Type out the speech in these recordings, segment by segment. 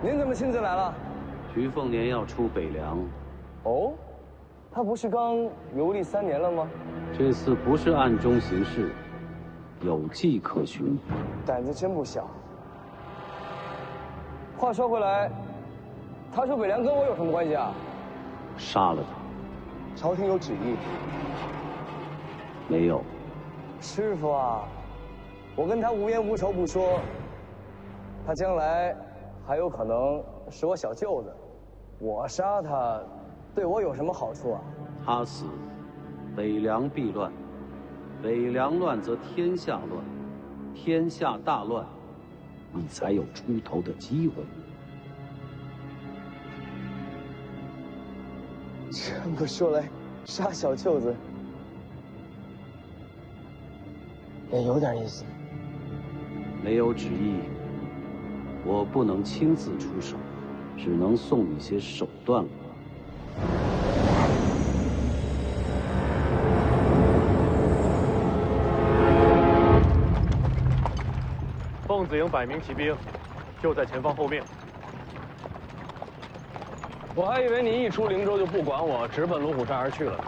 您怎么亲自来了？徐凤年要出北凉。哦，他不是刚游历3年了吗？这次不是暗中行事，有迹可循。胆子真不小。话说回来，他出北凉跟我有什么关系啊？杀了他。朝廷有旨意。没有。师傅啊，我跟他无冤无仇不说，他将来还有可能是我小舅子，我杀他，对我有什么好处啊？他死，北凉必乱；北凉乱则天下乱，天下大乱，你才有出头的机会。这么说来，杀小舅子也有点意思。没有旨意，我不能亲自出手，只能送你些手段了。凤子营100名骑兵，就在前方后面。我还以为你一出灵州就不管我，直奔龙虎山而去了。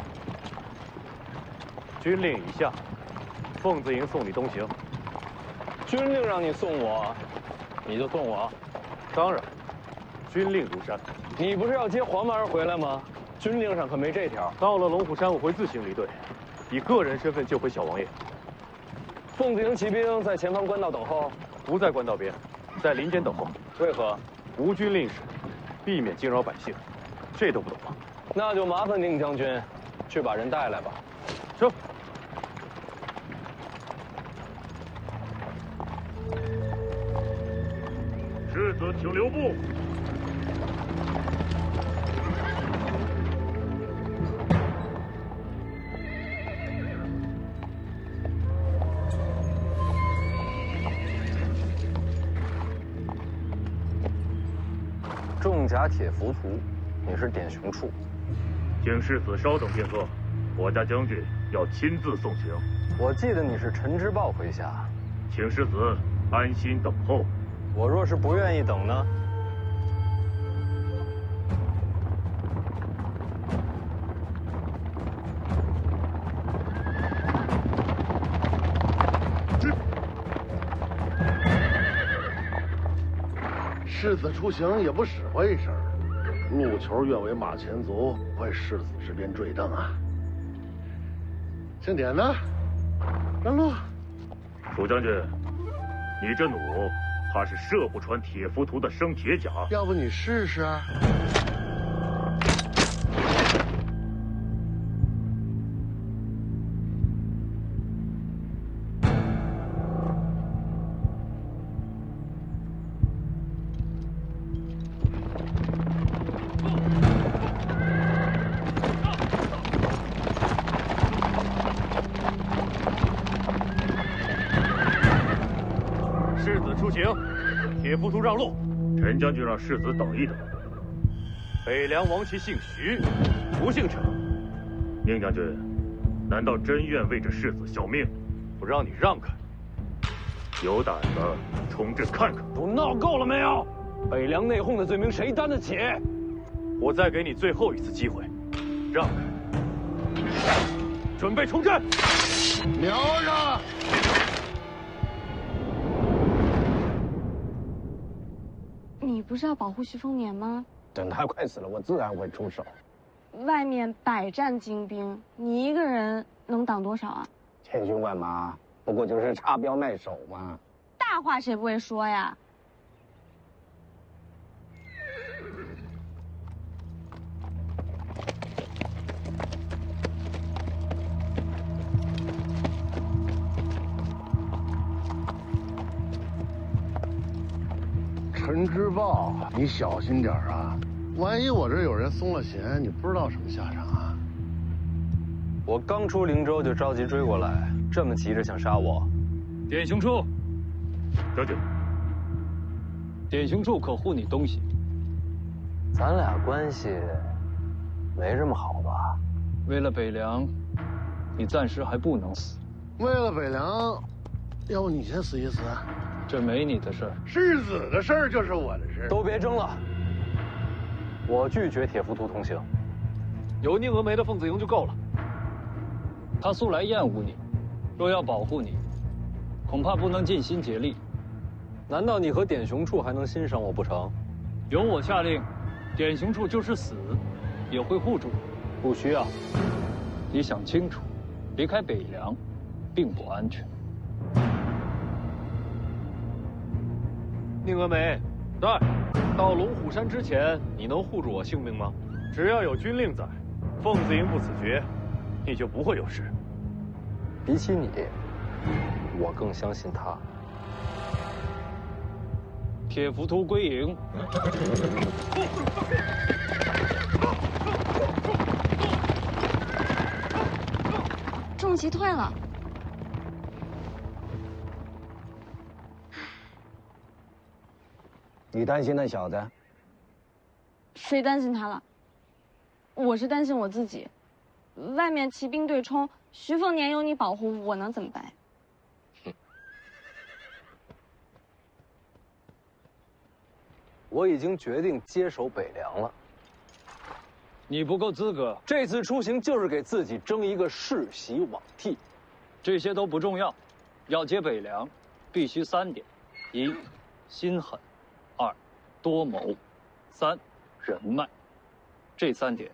军令已下，凤子营送你东行。军令让你送我，你就送我？当然，军令如山。你不是要接黄毛回来吗？军令上可没这条。到了龙虎山，我会自行离队，以个人身份救回小王爷。凤子营骑兵在前方官道等候，不在官道边，在林间等候。为何？无军令时，避免惊扰百姓。这都不懂吗？那就麻烦宁将军，去把人带来吧。是。世子，请留步。重甲铁浮屠，你是典刑处。请世子稍等片刻，我家将军要亲自送行。我记得你是陈之豹麾下，请世子安心等候。我若是不愿意等呢？世子出行也不使唤一声，路球愿为马前卒，为世子这边坠镫啊！庆典呢？让路。楚将军，你这弩怕是射不穿铁浮屠的生铁甲。要不你试试？铁浮屠让路，陈将军让世子等一等。北凉王旗姓徐，不姓陈。宁将军，难道真愿为这世子效命？不让你让开，有胆子冲阵看看！都闹够了没有？北凉内讧的罪名谁担得起？我再给你最后一次机会，让开，准备冲阵！瞄着！你不是要保护徐凤年吗？等他快死了，我自然会出手。外面百战精兵，你一个人能挡多少啊？千军万马，不过就是插标卖首嘛。大话谁不会说呀？陈之豹，你小心点啊！万一我这有人松了弦，你不知道什么下场啊！我刚出灵州就着急追过来，这么急着想杀我？典刑处，将军，典刑处可护你东西。咱俩关系没这么好吧？为了北凉，你暂时还不能死。为了北凉，要不你先死一死？这没你的事儿。世子的事儿就是我的事儿。都别争了，我拒绝铁浮屠同行。有宁峨眉的凤子营就够了。他素来厌恶你，若要保护你，恐怕不能尽心竭力。难道你和典雄处还能欣赏我不成？由我下令，典刑处就是死，也会护住你。不需要。你想清楚，离开北凉，并不安全。宁峨眉，在，到龙虎山之前，你能护住我性命吗？只要有军令在，凤子营不死绝，你就不会有事。比起你，我更相信他。铁浮屠归营。重骑退了。你担心那小子？谁担心他了？我是担心我自己。外面骑兵对冲，徐凤年有你保护，我能怎么办？我已经决定接手北凉了。你不够资格。这次出行就是给自己争一个世袭罔替。这些都不重要，要接北凉，必须3点：一，心狠；二，多谋；三，人脉。这3点，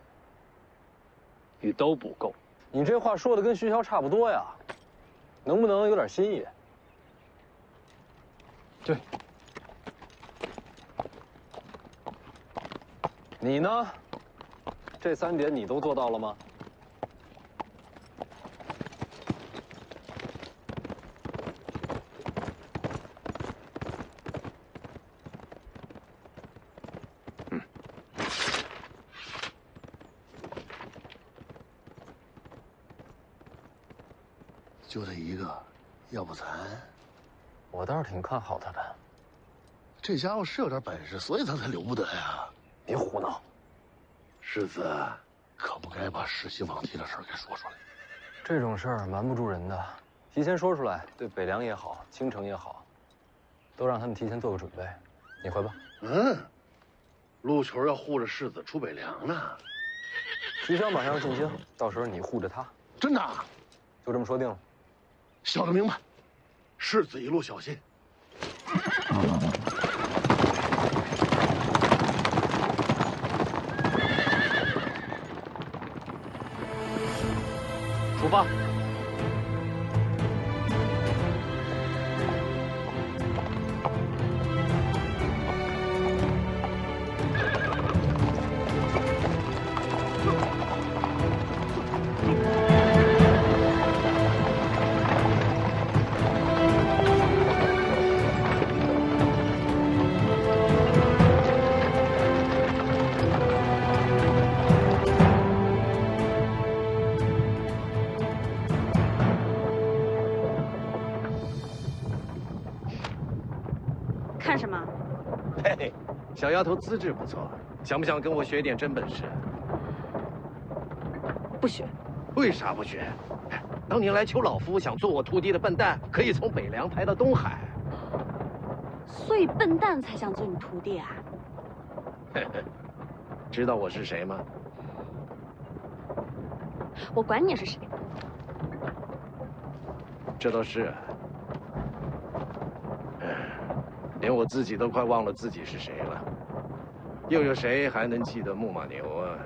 你都不够。你这话说的跟徐骁差不多呀，能不能有点新意？对。你呢？这3点你都做到了吗？就这一个，要不咱……我倒是挺看好他的。这家伙是有点本事，所以他才留不得呀。别胡闹，世子，可不该把世袭罔替的事儿给说出来。这种事儿瞒不住人的，提前说出来，对北凉也好，京城也好，都让他们提前做个准备。你回吧。陆球要护着世子出北凉呢。徐骁马上要进京，到时候你护着他。真的？就这么说定了。小的明白，世子一路小心。出发。看什么？嘿，小丫头资质不错，想不想跟我学点真本事？不学。为啥不学？当年来求老夫想做我徒弟的笨蛋，可以从北凉排到东海。所以笨蛋才想做你徒弟啊？知道我是谁吗？我管你是谁。这倒是。连我自己都快忘了自己是谁了，又有谁还能记得木马牛啊？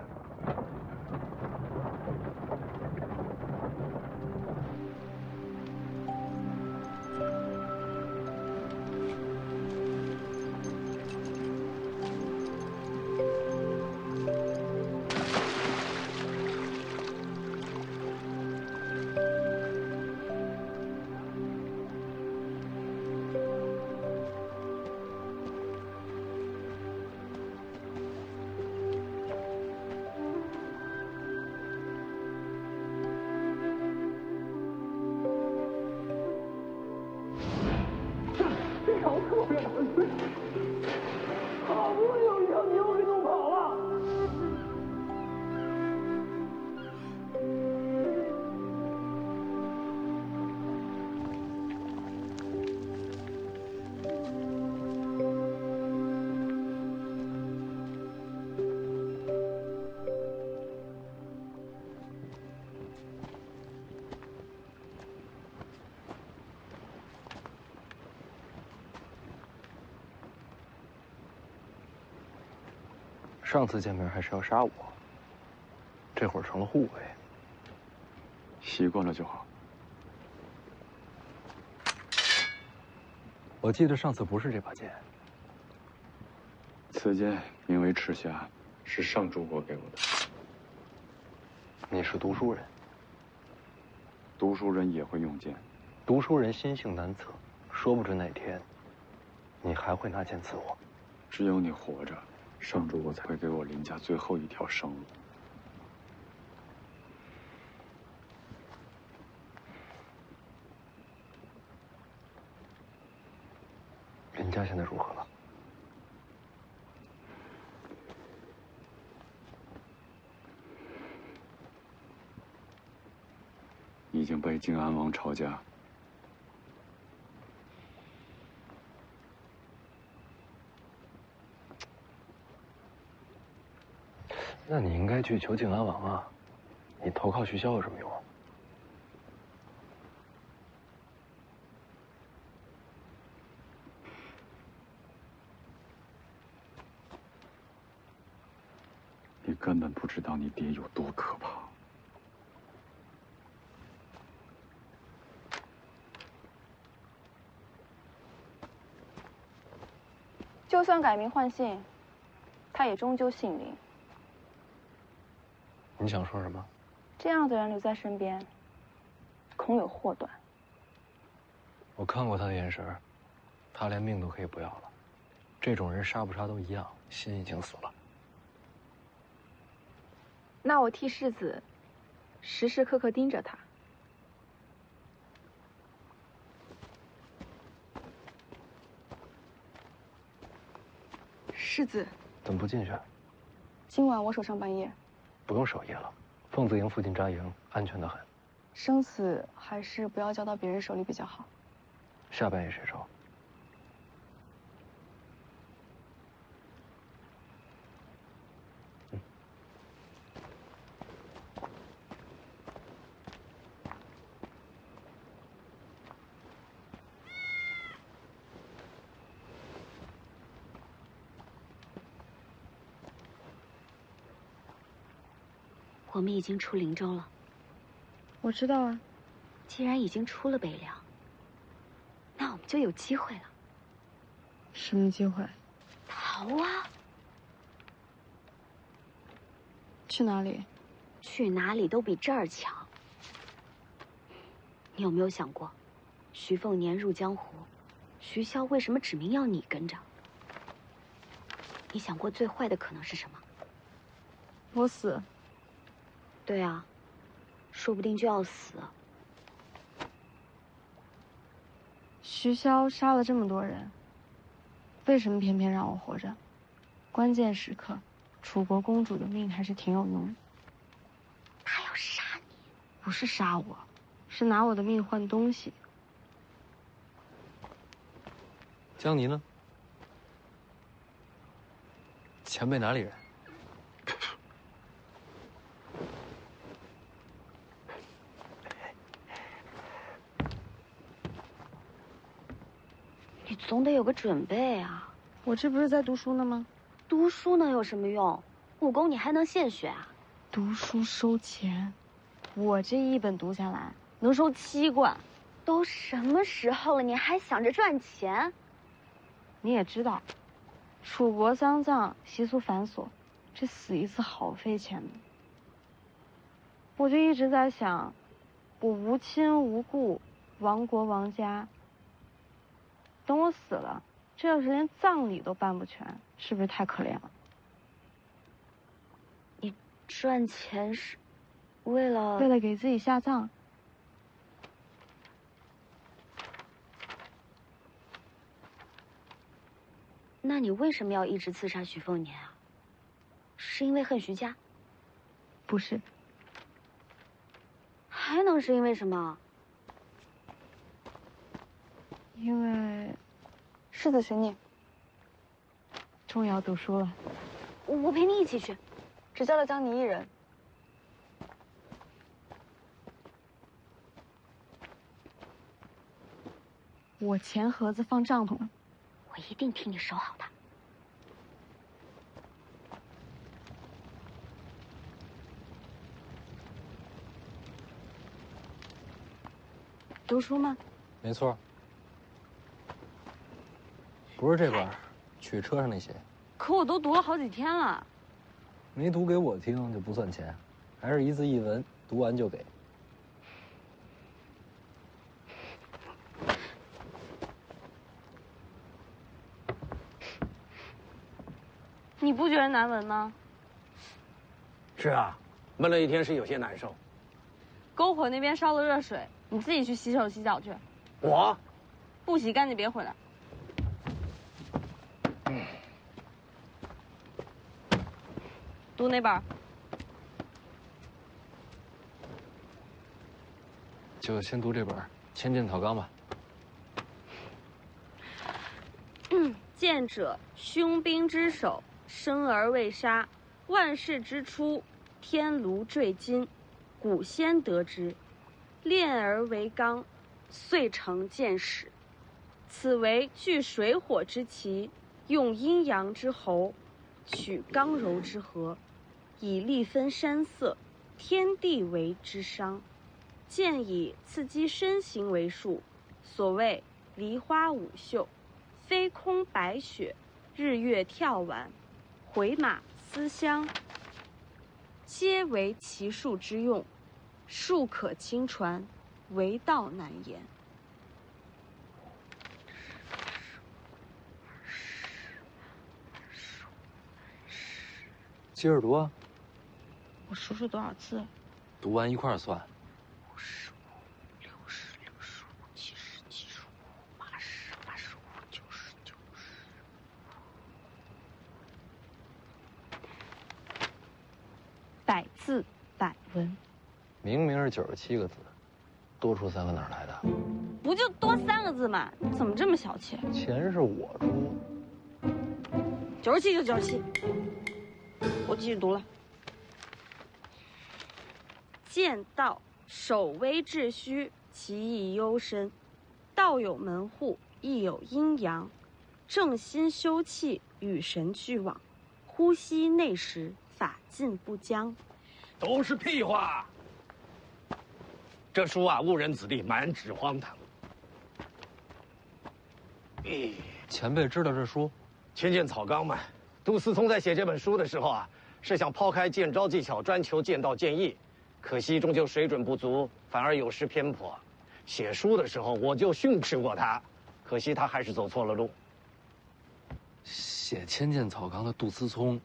上次见面还是要杀我，这会儿成了护卫。习惯了就好。我记得上次不是这把剑。此剑名为赤匣，是上主国给我的。你是读书人，读书人也会用剑。读书人心性难测，说不准哪天你还会拿剑刺我。只有你活着，上主国才会给我林家最后一条生路。林家现在如何了？已经被靖安王抄家。那你应该去求靖安王啊！你投靠徐骁有什么用？你根本不知道你爹有多可怕。就算改名换姓，他也终究姓林。你想说什么？这样的人留在身边，恐有祸端。我看过他的眼神，他连命都可以不要了。这种人杀不杀都一样，心已经死了。那我替世子时时刻刻盯着他。世子，怎么不进去？今晚我守上半夜。不用守夜了，凤子营附近扎营，安全得很。生死还是不要交到别人手里比较好。下半夜谁守？我们已经出灵州了。我知道啊。既然已经出了北凉，那我们就有机会了。什么机会？逃啊！去哪里？去哪里都比这儿强。你有没有想过，徐凤年入江湖，徐骁为什么指明要你跟着？你想过最坏的可能是什么？我死。对啊，说不定就要死。徐骁杀了这么多人，为什么偏偏让我活着？关键时刻，楚国公主的命还是挺有用的。他要杀你？不是杀我，是拿我的命换东西。江离呢？前辈哪里人？你总得有个准备啊！我这不是在读书呢吗？读书能有什么用？武功你还能现学啊？读书收钱，我这一本读下来能收7贯。都什么时候了，你还想着赚钱？你也知道，楚国丧葬习俗繁琐，这死一次好费钱的。我就一直在想，我无亲无故，亡国亡家。等我死了，这要是连葬礼都办不全，是不是太可怜了？你赚钱是为了给自己下葬。那你为什么要一直刺杀徐凤年啊？是因为恨徐家？不是。还能是因为什么？因为世子寻你，终于要读书了。我陪你一起去，只叫了江离一人。我钱盒子放帐篷了，我一定替你守好它。读书吗？没错。不是这本，去车上那些。可我都读了好几天了。没读给我听就不算钱，还是一字一文，读完就给。你不觉得难闻吗？是啊，闷了一天是有些难受。篝火那边烧了热水，你自己去洗手洗脚去。我不洗干净别回来。读哪本？就先读这本《千剑草纲》吧。剑者，凶兵之首，生而未杀。万世之初，天炉坠金，古先得之，炼而为钢，遂成剑矢。此为聚水火之奇，用阴阳之候，取刚柔之和，以力分山色，天地为之商。剑以刺激身形为术，所谓梨花舞袖，飞空白雪，日月跳丸，回马思乡，皆为奇术之用，术可轻传，为道难言。接着读啊。我数数多少次？读完一块儿算。55、60、65、70、75、80、85、90、90。100字100文。明明是97个字，多出3个哪儿来的？不就多3个字嘛？你怎么这么小气？钱是我出。97就97。我继续读了。剑道，守微致虚，其意幽深。道有门户，亦有阴阳。正心修气，与神俱往。呼吸内实，法尽不僵。都是屁话。这书啊，误人子弟，满纸荒唐。前辈知道这书？千剑草纲嘛。杜思聪在写这本书的时候啊，是想抛开剑招技巧，专求剑道剑意。可惜终究水准不足，反而有失偏颇。写书的时候我就训斥过他，可惜他还是走错了路。写《千剑草纲》的杜思聪，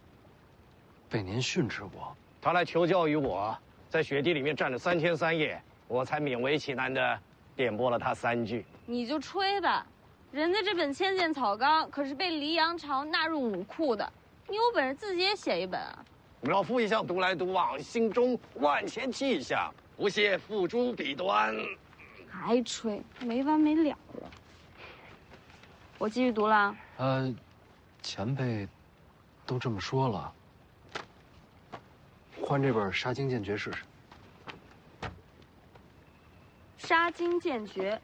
被您训斥过？他来求教于我，在雪地里面站了3天3夜，我才勉为其难的点拨了他3句。你就吹吧，人家这本《千剑草纲》可是被黎阳朝纳入武库的，你有本事自己也写一本啊！老夫一向独来独往，心中万千气象，不屑付诸笔端。还吹，没完没了了。我继续读了。前辈都这么说了，换这本《杀精剑诀》试试。杀精剑诀。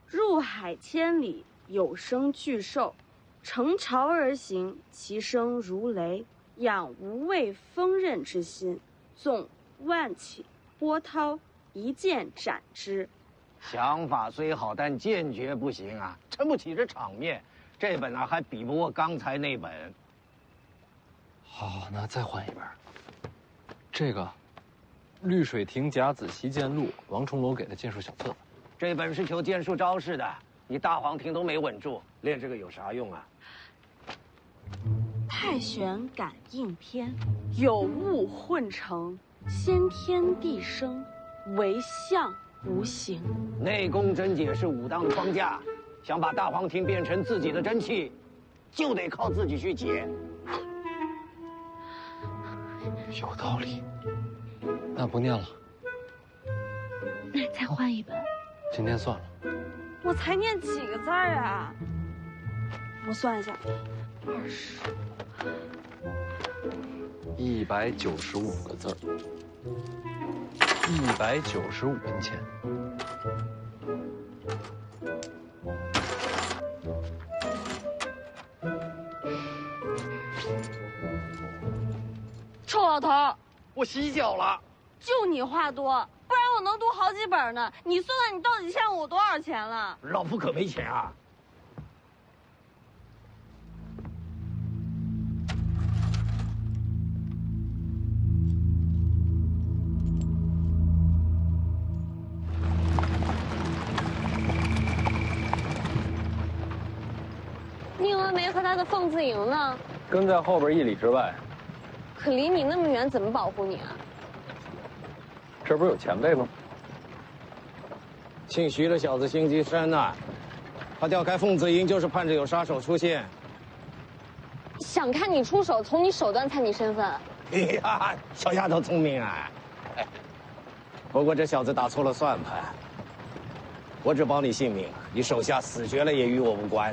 入海千里，有声巨兽，乘潮而行，其声如雷。养无畏锋刃之心，纵万顷波涛，一剑斩之。想法虽好，但剑诀不行啊，撑不起这场面。这本啊，还比不过刚才那本。好，那再换一本。这个，《绿水亭甲子习剑录》，王重楼给的剑术小册子。这本是求剑术招式的，你大黄庭都没稳住，练这个有啥用啊？太玄感应篇，有物混成，先天地生，惟象无形。内功真解是武当的框架，想把大黄庭变成自己的真气，就得靠自己去解。有道理，那不念了。那再换一本。今天算了。我才念几个字儿啊？我算一下，195个字，195文钱。臭老头，我洗脚了。就你话多，不然我能读好几本呢。你算算，你到底欠我多少钱了？老夫可没钱啊。宁文梅和他的凤字营呢？跟在后边1里之外。可离你那么远，怎么保护你啊？这不是有前辈吗？姓徐的小子心机深呐，他调开凤子营就是盼着有杀手出现。想看你出手，从你手段猜你身份。哎呀，小丫头聪明啊！哎，不过这小子打错了算盘。我只保你性命，你手下死绝了也与我无关。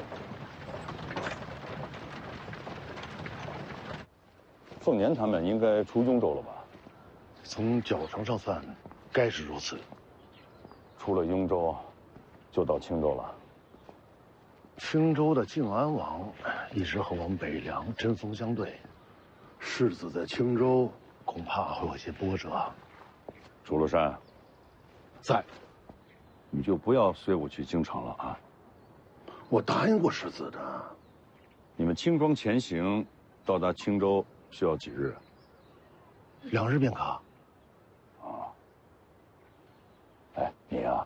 凤年他们应该出雍州了吧？从脚程上算，该是如此。出了雍州，就到青州了。青州的靖安王一直和我们北凉针锋相对，世子在青州恐怕会有些波折。楚禄山，在，你就不要随我去京城了啊！我答应过世子的。你们轻装前行，到达青州需要几日？2日便可。啊。哎，你呀，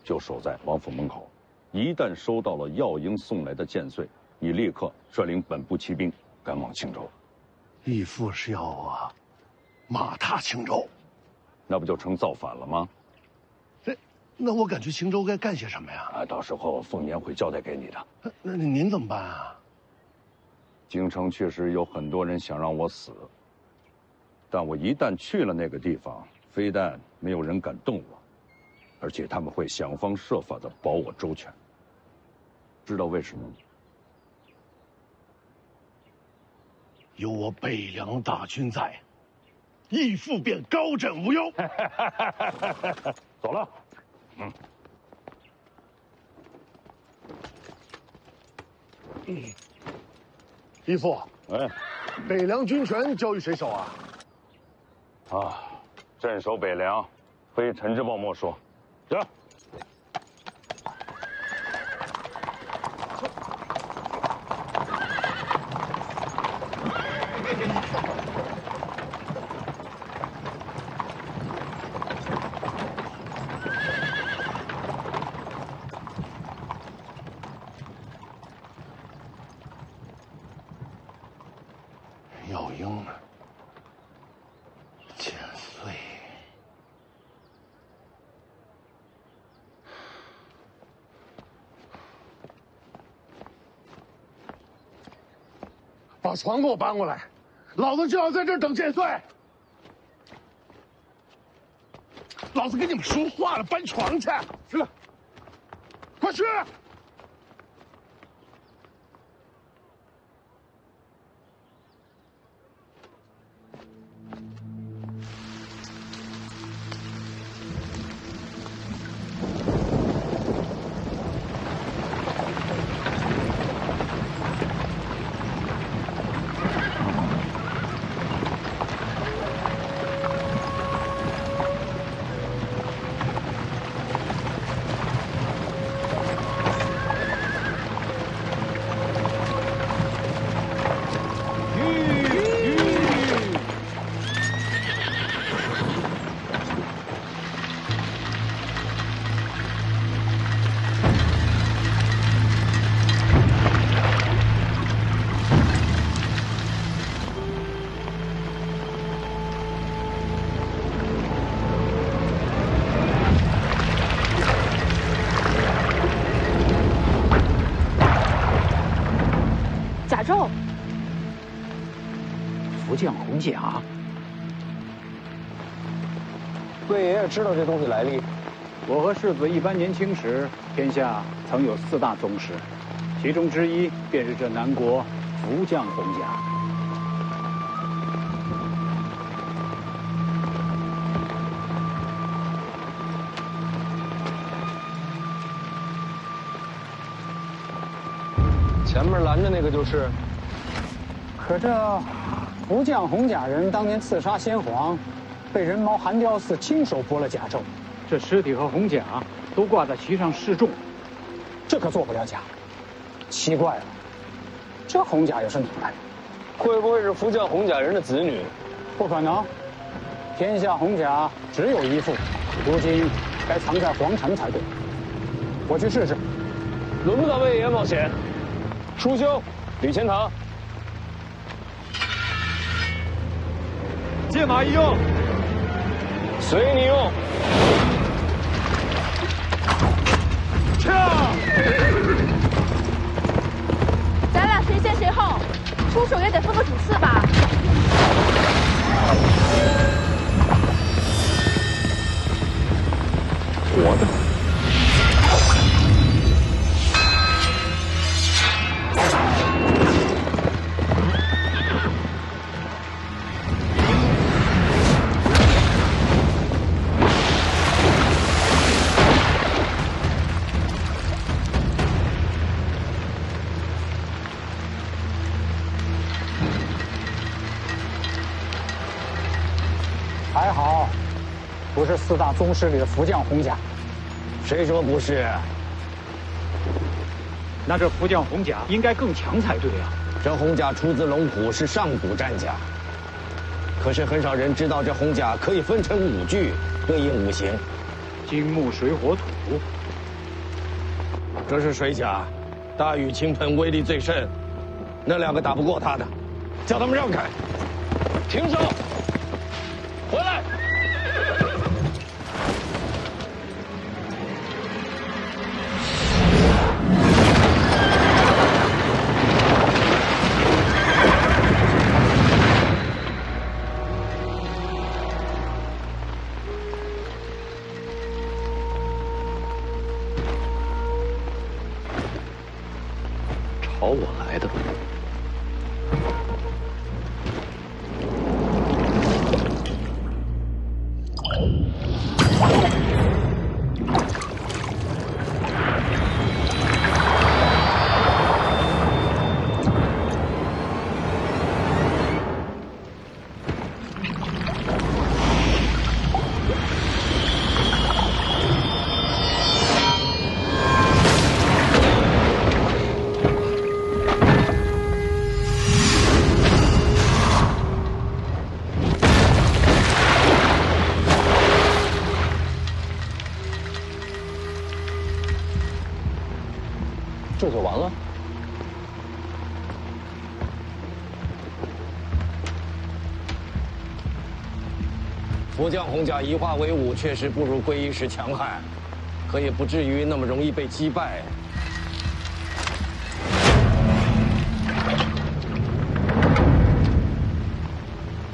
就守在王府门口，一旦收到了药营送来的剑穗，你立刻率领本部骑兵赶往青州。义父是要我马踏青州，那不就成造反了吗？那我赶去青州该干些什么呀？啊，到时候凤年会交代给你的。那您怎么办啊？京城确实有很多人想让我死，但我一旦去了那个地方，非但没有人敢动我，而且他们会想方设法的保我周全。知道为什么吗？有我北凉大军在，义父便高枕无忧。走了。义父，哎，北凉军权交与谁手啊？啊，镇守北凉，非陈之豹莫属。走。药营，剑穗，把床给我搬过来，老子就要在这儿等剑穗。老子跟你们说话了，搬床去。去了，快去！福将红甲，贵爷爷知道这东西来历。我和世子一般年轻时，天下曾有4大宗师，其中之一便是这南国福将红甲。前面拦着那个就是。可这福将红甲人当年刺杀先皇，被人毛韩雕寺亲手剥了甲胄，这尸体和红甲都挂在旗上示众，这可做不了假。奇怪了，这红甲又是哪来的？会不会是福将红甲人的子女？不可能，天下红甲只有一副，如今该藏在皇城才对。我去试试。轮不到魏爷冒险。叔兄，吕钱塘，借马一用，随你用。咱俩谁先谁后，出手也得分个主次吧。我的。还好，不是四大宗师里的福将红甲。谁说不是？那这福将红甲应该更强才对啊！这红甲出自龙虎，是上古战甲。可是很少人知道，这红甲可以分成5具，对应5行：金木水火土。这是水甲，大雨倾盆，威力最甚。那2个打不过他的，叫他们让开。停手！回来！朝我来的。这就完了？福将红甲一化为5，确实不如归一时强悍，可也不至于那么容易被击败。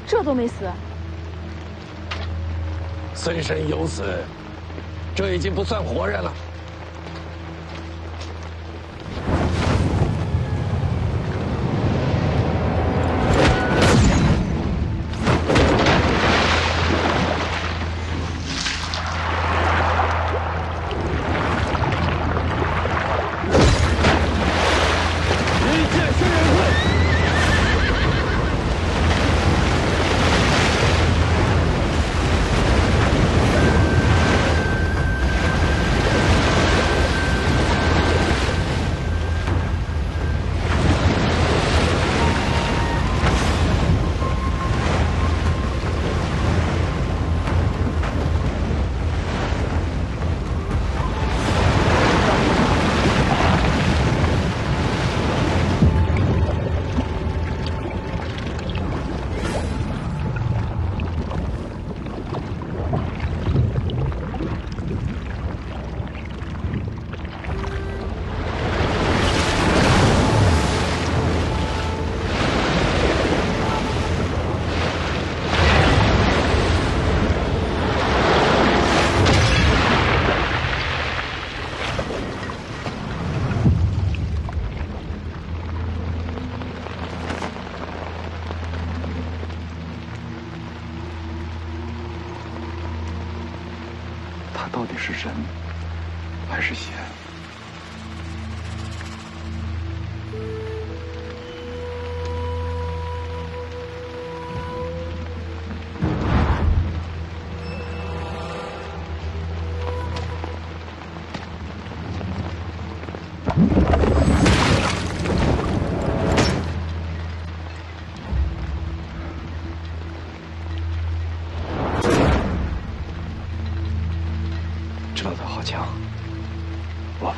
这都没死。森身有死，这已经不算活人了。他到底是人还是仙？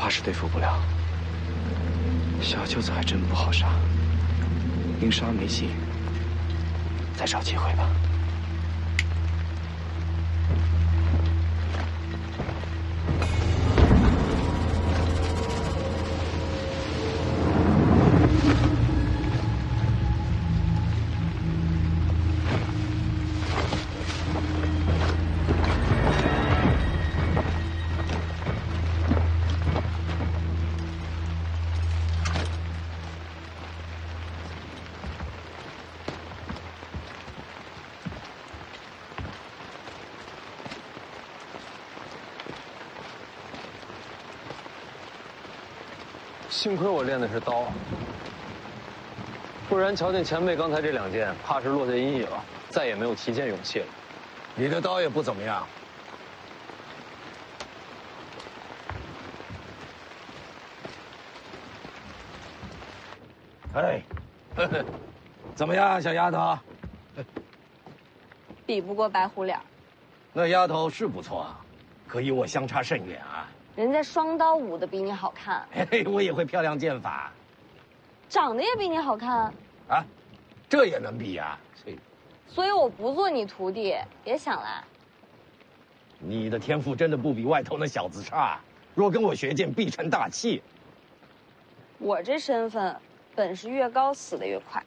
怕是对付不了。小舅子还真不好杀，宁杀没戏，再找机会吧。幸亏我练的是刀，不然瞧见前辈刚才这2剑，怕是落下阴影了，再也没有提剑勇气了。你的刀也不怎么样。哎，呵呵，怎么样，小丫头？比不过白虎脸。那丫头是不错，可与我相差甚远啊。人家双刀舞的比你好看，嘿，我也会漂亮剑法，长得也比你好看啊，这也能比呀？所以我不做你徒弟，别想来。你的天赋真的不比外头那小子差，若跟我学剑，必成大器。我这身份，本事越高，死得越快。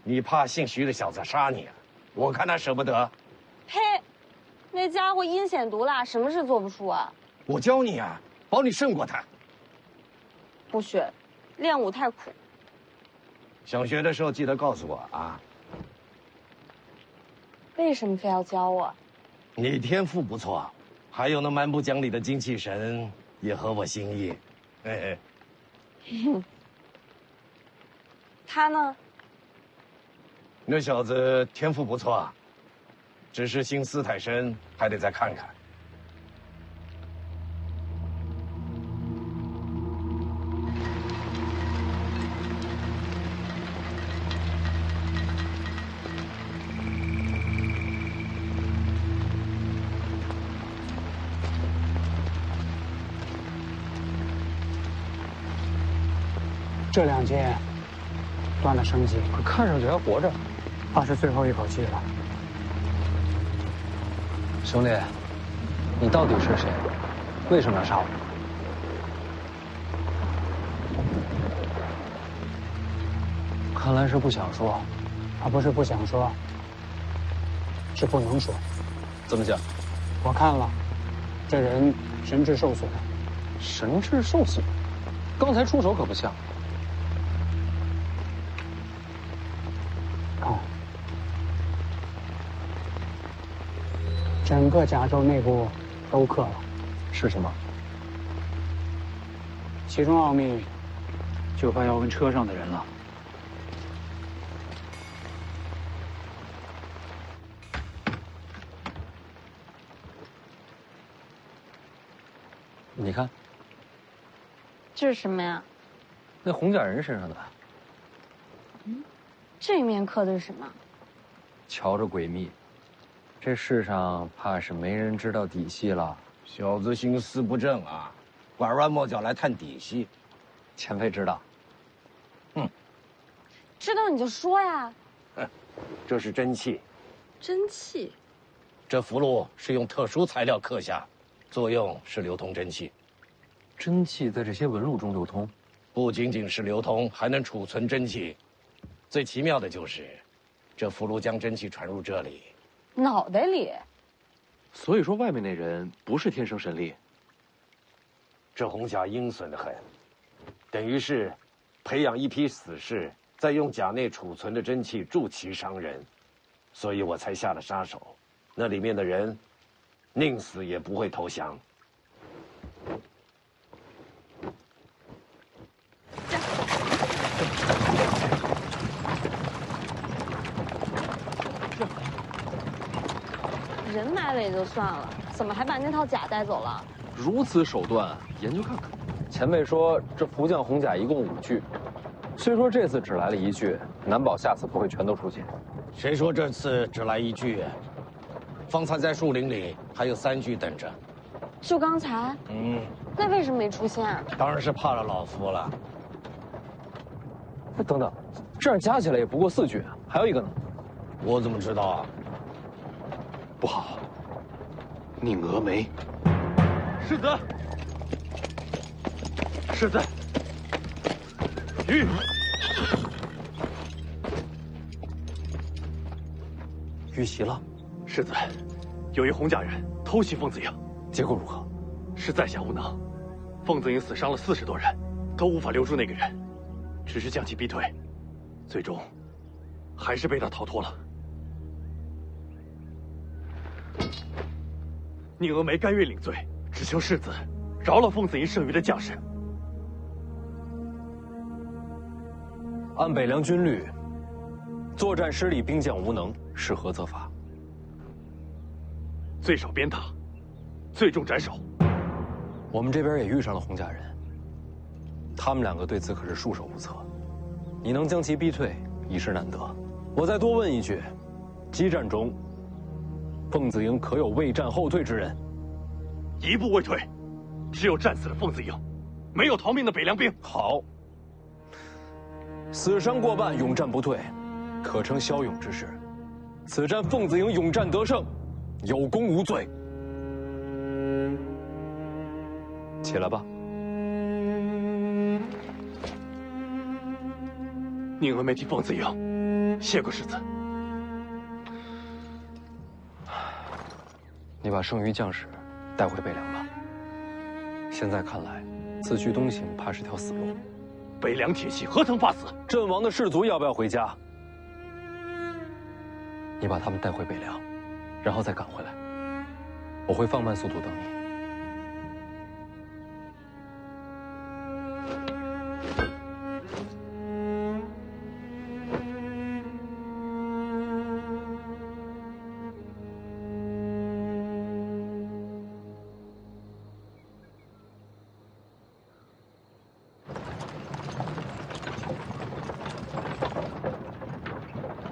你怕姓徐的小子杀你啊？我看他舍不得。嘿，那家伙阴险毒辣，什么事做不出啊？我教你啊，保你胜过他。不学，练武太苦。想学的时候记得告诉我啊。为什么非要教我？你天赋不错，还有那蛮不讲理的精气神也合我心意。嘿嘿。他呢？那小子天赋不错，只是心思太深，还得再看看。这2剑断了生机，可看上去还活着，怕是最后一口气了。兄弟，你到底是谁？为什么要杀我？看来是不想说。他不是不想说，是不能说。怎么讲？我看了，这人神智受损。神智受损？刚才出手可不像。看，整个甲胄内部都刻了。是什么？其中奥秘，就怕要问车上的人了。你看，这是什么呀？那红甲人身上的。这面刻的是什么？瞧着诡秘，这世上怕是没人知道底细了。小子心思不正啊，拐弯抹角来探底细。前辈知道。知道你就说呀。这是真气。真气。这符箓是用特殊材料刻下，作用是流通真气。真气在这些纹路中流通，不仅仅是流通，还能储存真气。最奇妙的就是，这符箓将真气传入这里，脑袋里。所以说，外面那人不是天生神力。这红甲阴损得很，等于是培养一批死士，再用甲内储存的真气助其伤人，所以我才下了杀手。那里面的人，宁死也不会投降。人埋了也就算了，怎么还把那套甲带走了？如此手段，研究看看。前辈说这福将红甲一共5具，虽说这次只来了1具，难保下次不会全都出现。谁说这次只来1具？方才在树林里还有3具等着。就刚才？那为什么没出现啊？当然是怕了老夫了。等等，这样加起来也不过4具，还有一个呢？我怎么知道啊？不好，宁峨眉，世子，世子，遇袭了。世子，有一洪家人偷袭凤子营，结果如何？是在下无能，凤子营死伤了40多人，都无法留住那个人，只是将其逼退，最终还是被他逃脱了。宁峨眉甘愿领罪，只求世子饶了凤子营剩余的将士。按北凉军律，作战失利，兵将无能，是何责罚？最少鞭挞，最重斩首。我们这边也遇上了洪家人，他们2个对此可是束手无策。你能将其逼退，已是难得。我再多问一句，激战中，凤子营可有未战后退之人？一步未退，只有战死的凤子营，没有逃命的北凉兵。好，死伤过半，勇战不退，可称骁勇之士。此战凤子营勇战得胜，有功无罪。起来吧。宁峨眉替凤子营谢过世子。你把剩余将士带回北凉吧。现在看来，此去东行怕是条死路。北凉铁骑何曾怕死？阵亡的士卒要不要回家？你把他们带回北凉，然后再赶回来。我会放慢速度等你。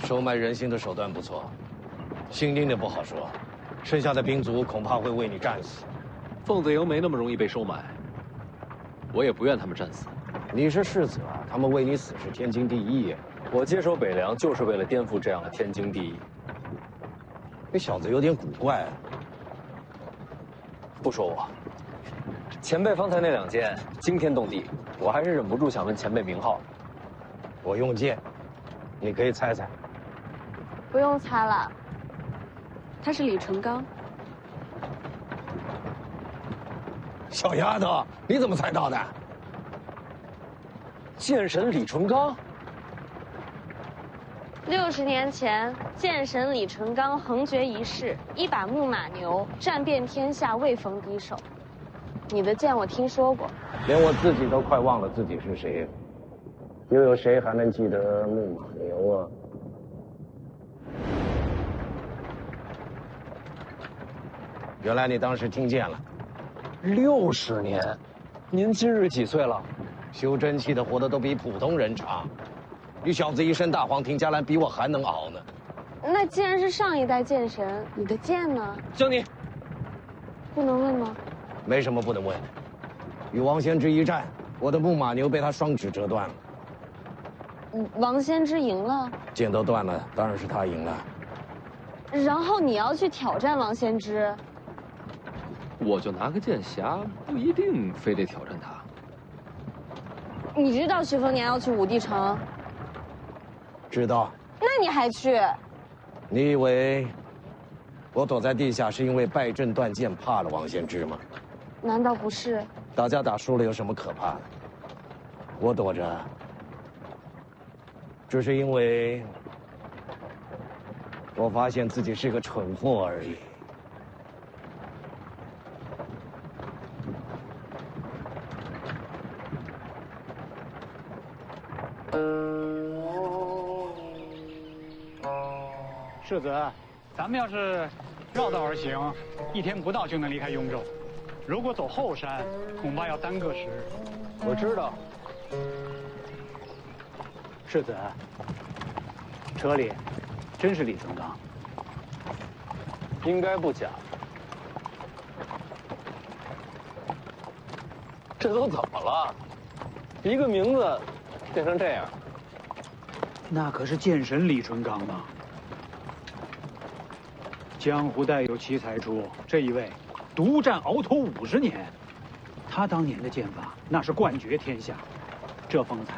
收买人心的手段不错，新丁的不好说，剩下的兵卒恐怕会为你战死。凤子营没那么容易被收买，我也不愿他们战死。你是世子啊，他们为你死是天经地义。我接手北凉就是为了颠覆这样的天经地义。这小子有点古怪。不说我，前辈方才那2剑惊天动地，我还是忍不住想问前辈名号。我用剑，你可以猜猜。不用猜了，他是李淳罡。小丫头，你怎么猜到的？剑神李淳罡。60年前，剑神李淳罡横绝一世，一把木马牛战遍天下，未逢敌手。你的剑我听说过，连我自己都快忘了自己是谁，又有谁还能记得木马牛啊？原来你当时听见了。60年，您今日几岁了？修真气的活得都比普通人长。你小子一身大黄庭伽蓝，比我还能熬呢。那既然是上一代剑神，你的剑呢？江宁，不能问吗？没什么不能问的。与王仙芝一战，我的木马牛被他双指折断了。王仙芝赢了，剑都断了，当然是他赢了。然后你要去挑战王仙芝？我就拿个剑匣，不一定非得挑战他。你知道徐丰年要去武帝城？知道。那你还去？你以为我躲在地下是因为败阵断剑怕了王仙芝吗？难道不是？打架打输了有什么可怕的？我躲着，只是因为我发现自己是个蠢货而已。世子，咱们要是绕道而行，1天不到就能离开雍州。如果走后山，恐怕要耽搁10日。我知道。世子，车里真是李淳罡？应该不假。这都怎么了？一个名字变成这样。那可是剑神李淳罡啊！江湖代有奇才出，这一位独占鳌头50年，他当年的剑法那是冠绝天下，这风采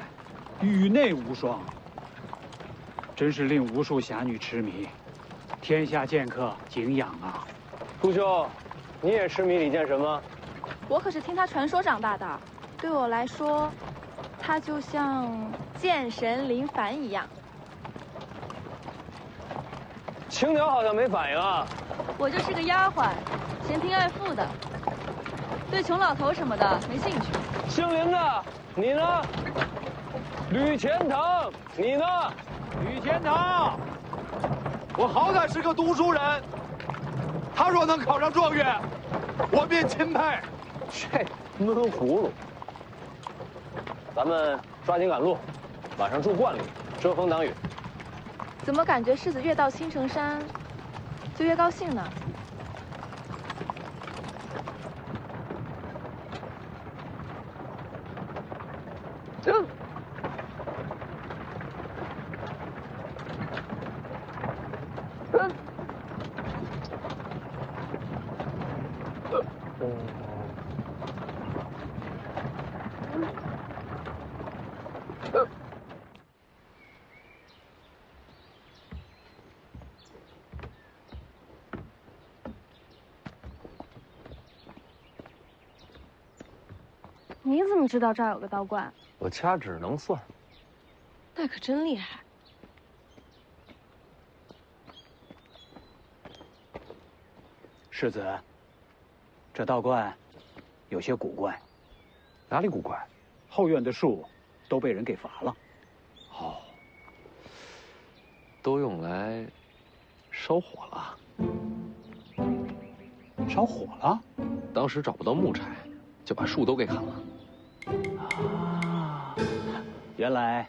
宇内无双，真是令无数侠女痴迷，天下剑客敬仰啊！陆兄，你也痴迷李剑神吗？我可是听他传说长大的，对我来说，他就像剑神林凡一样。青鸟好像没反应啊。我就是个丫鬟，嫌贫爱富的，对穷老头什么的没兴趣。姓林的，你呢？吕钱塘，你呢？吕钱塘，我好歹是个读书人，他若能考上状元，我便钦佩。这闷葫芦。咱们抓紧赶路，晚上住观里，遮风挡雨。怎么感觉世子越到青城山，就越高兴呢？这。你怎么知道这儿有个道观？我掐指能算。那可真厉害。世子，这道观有些古怪。哪里古怪？后院的树都被人给伐了。哦，都用来烧火了。烧火了？当时找不到木柴，就把树都给砍了。啊，原来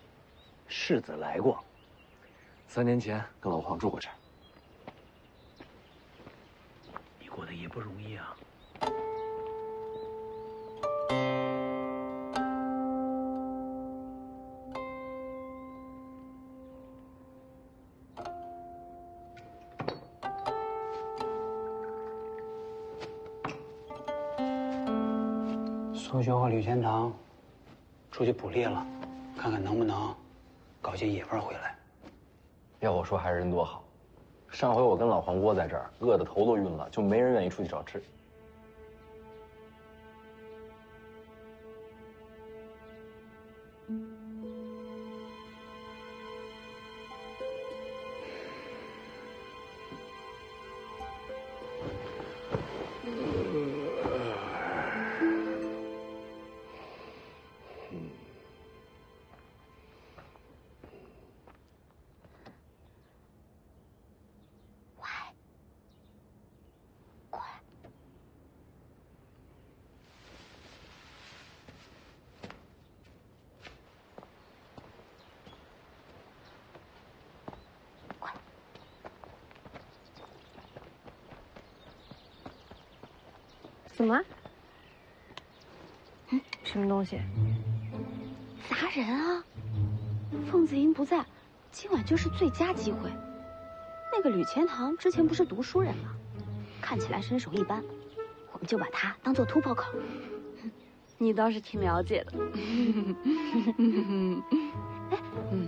世子来过。3年前跟老黄住过这儿。你过得也不容易啊。苏兄和吕钱塘出去捕猎了，看看能不能搞些野味回来。要我说，还是人多好。上回我跟老黄窝在这儿，饿得头都晕了，就没人愿意出去找吃。怎么？什么东西？砸人啊！凤子英不在，今晚就是最佳机会。那个吕钱塘之前不是读书人吗？看起来身手一般，我们就把他当做突破口。你倒是挺了解的。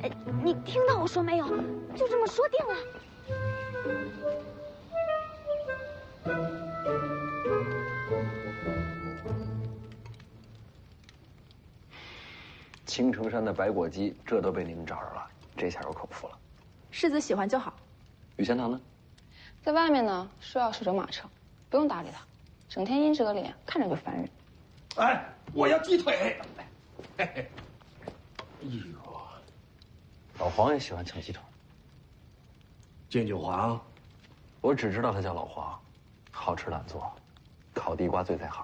哎，你听到我说没有？就这么说定了。青城山的白果鸡，这都被你们找着了，这下有口福了。世子喜欢就好。吕钱塘呢？在外面呢，说要守着马车，不用搭理他，整天阴着个脸，看着就烦人。哎，我要鸡腿。嘿嘿。哎呦，老黄也喜欢抢鸡腿。剑九黄，我只知道他叫老黄，好吃懒做，烤地瓜最在行。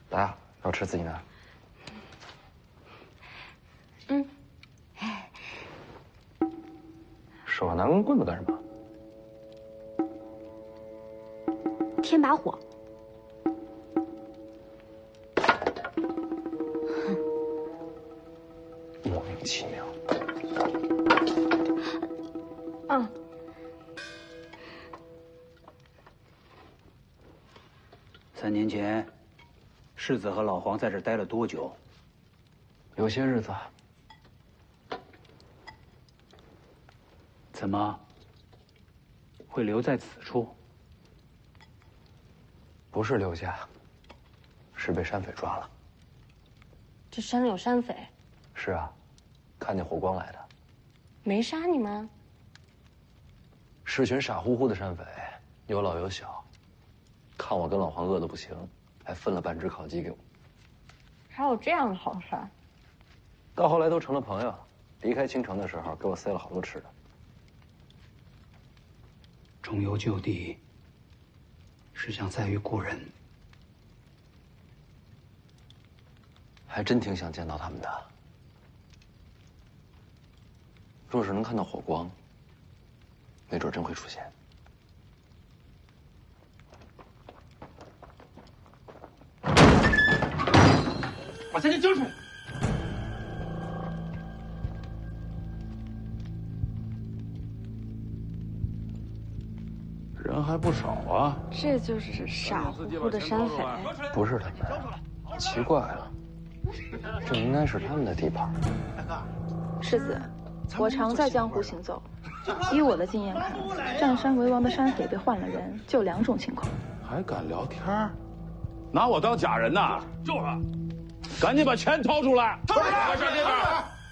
来啊，要吃自己拿。手上拿根棍子干什么？添把火。莫名其妙。嗯。3年前，世子和老黄在这儿待了多久？有些日子。怎么会留在此处？不是留下，是被山匪抓了。这山里有山匪？是啊，看见火光来的。没杀你吗？是群傻乎乎的山匪，有老有小，看我跟老黄饿得不行，还分了半只烤鸡给我。还有这样的好事儿？到后来都成了朋友，离开青城的时候给我塞了好多吃的。重游旧地，是想再遇故人。还真挺想见到他们的。若是能看到火光，没准真会出现。把三姐交出来！人还不少啊。这就是傻乎乎的山匪。不是他们，奇怪了，这应该是他们的地盘。世子，我常在江湖行走，依我的经验看，占山为王的山匪被换了人，就2种情况。还敢聊天？拿我当假人呐？就是。赶紧把钱掏出来！掏出来！站这边，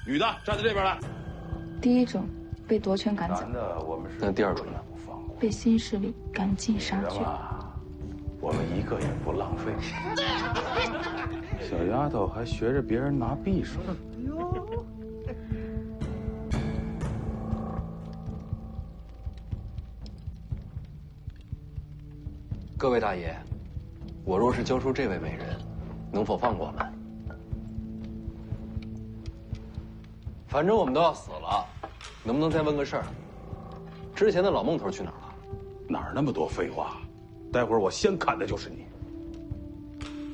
女的站在这边来。第一种被夺权赶走，那第2种呢？被新势力赶尽杀绝。我们一个也不浪费。小丫头还学着别人拿匕首。各位大爷，我若是交出这位美人，能否放过我们？反正我们都要死了，能不能再问个事儿？之前的老孟头去哪儿了？哪儿那么多废话？待会儿我先砍的就是你。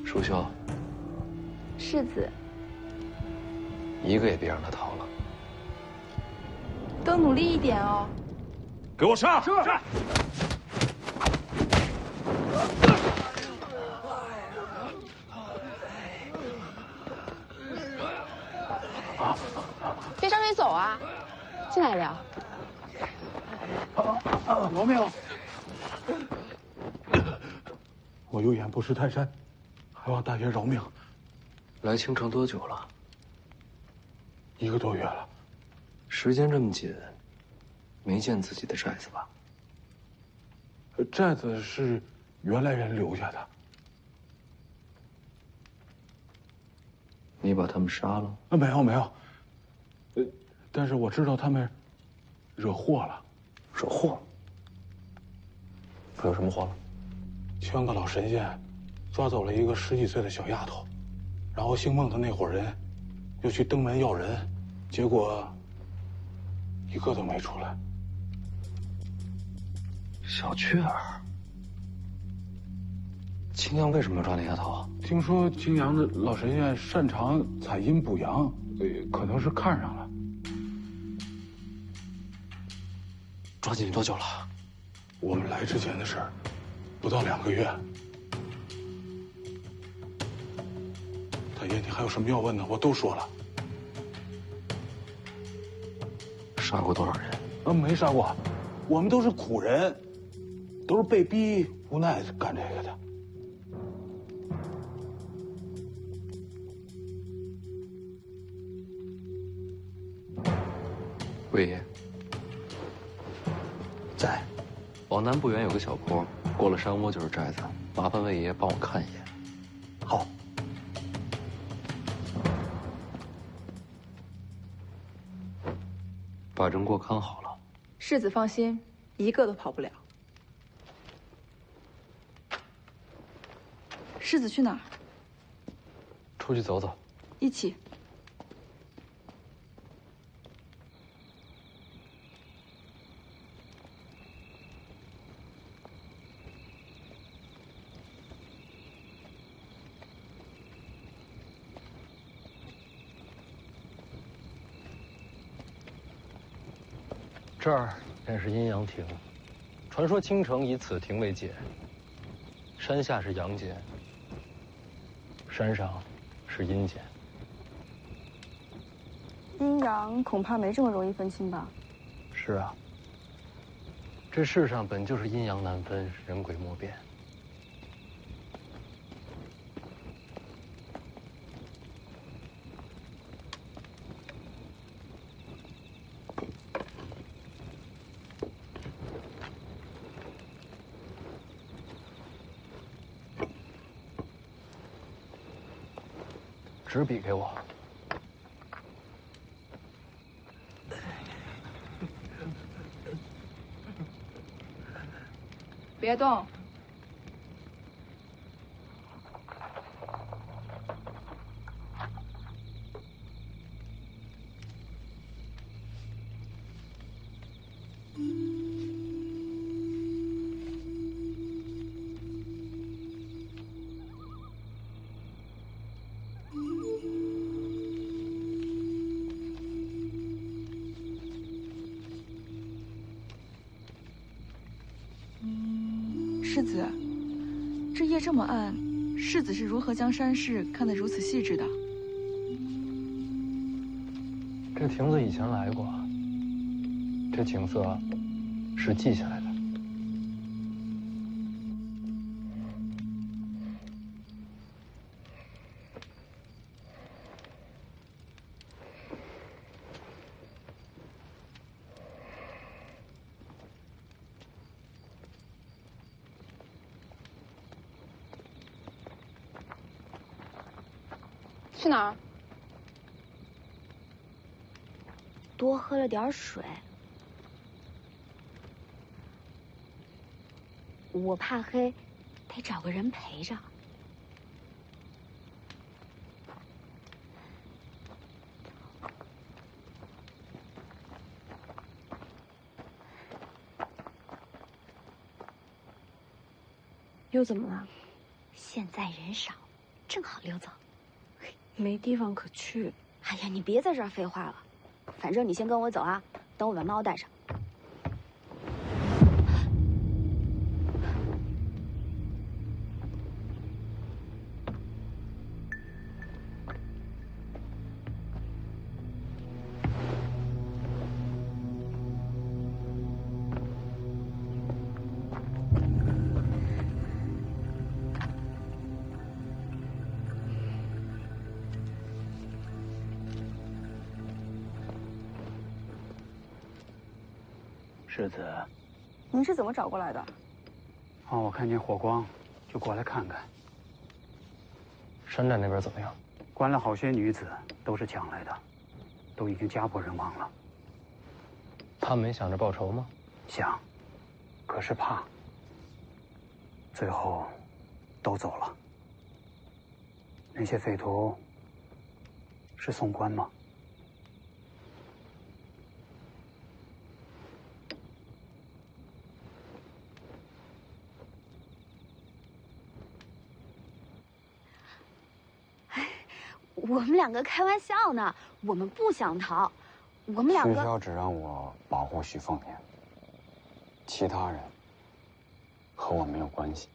淑秀，世子，一个也别让他逃了。都努力一点哦。给我上！是。别张嘴走啊，进来聊。饶命！我有眼不识泰山，还望大爷饶命。来青城多久了？1个多月了。时间这么紧，没见自己的寨子吧？寨子是原来人留下的。你把他们杀了？没有没有。但是我知道他们惹祸了。惹祸？惹什么祸了？5个老神仙抓走了一个10几岁的小丫头，然后姓孟的那伙人又去登门要人，结果一个都没出来。小雀儿，青阳为什么要抓那丫头？听说青阳的老神仙擅长采阴补阳，可能是看上了。抓进去多久了？我们来之前的事儿，不到2个月。大爷，你还有什么要问的？我都说了。杀过多少人？没杀过，我们都是苦人，都是被逼无奈干这个的。魏爷在，往南不远有个小坡，过了山窝就是寨子，麻烦魏爷帮我看一眼。好。把人给我看好了。世子放心，一个都跑不了。世子去哪儿？出去走走。一起。这儿便是阴阳亭，传说京城以此亭为界。山下是阳间，山上是阴间。阴阳恐怕没这么容易分清吧？是啊，这世上本就是阴阳难分，人鬼莫辨。纸笔给我。别动。世子，这夜这么暗，世子是如何将山势看得如此细致的？这亭子以前来过，这景色是记下来的。去哪儿？多喝了点水。我怕黑，得找个人陪着。又怎么了？现在人少，正好溜走。没地方可去。哎呀，你别在这儿废话了，反正你先跟我走啊，等我把猫带上。世子，您是怎么找过来的？我看见火光，就过来看看。山寨那边怎么样？关了好些女子，都是抢来的，都已经家破人亡了。他没想着报仇吗？想，可是怕。最后，都走了。那些匪徒是宋官吗？我们两个开玩笑呢，我们不想逃，我们两个。徐骁只让我保护徐凤年，其他人和我没有关系。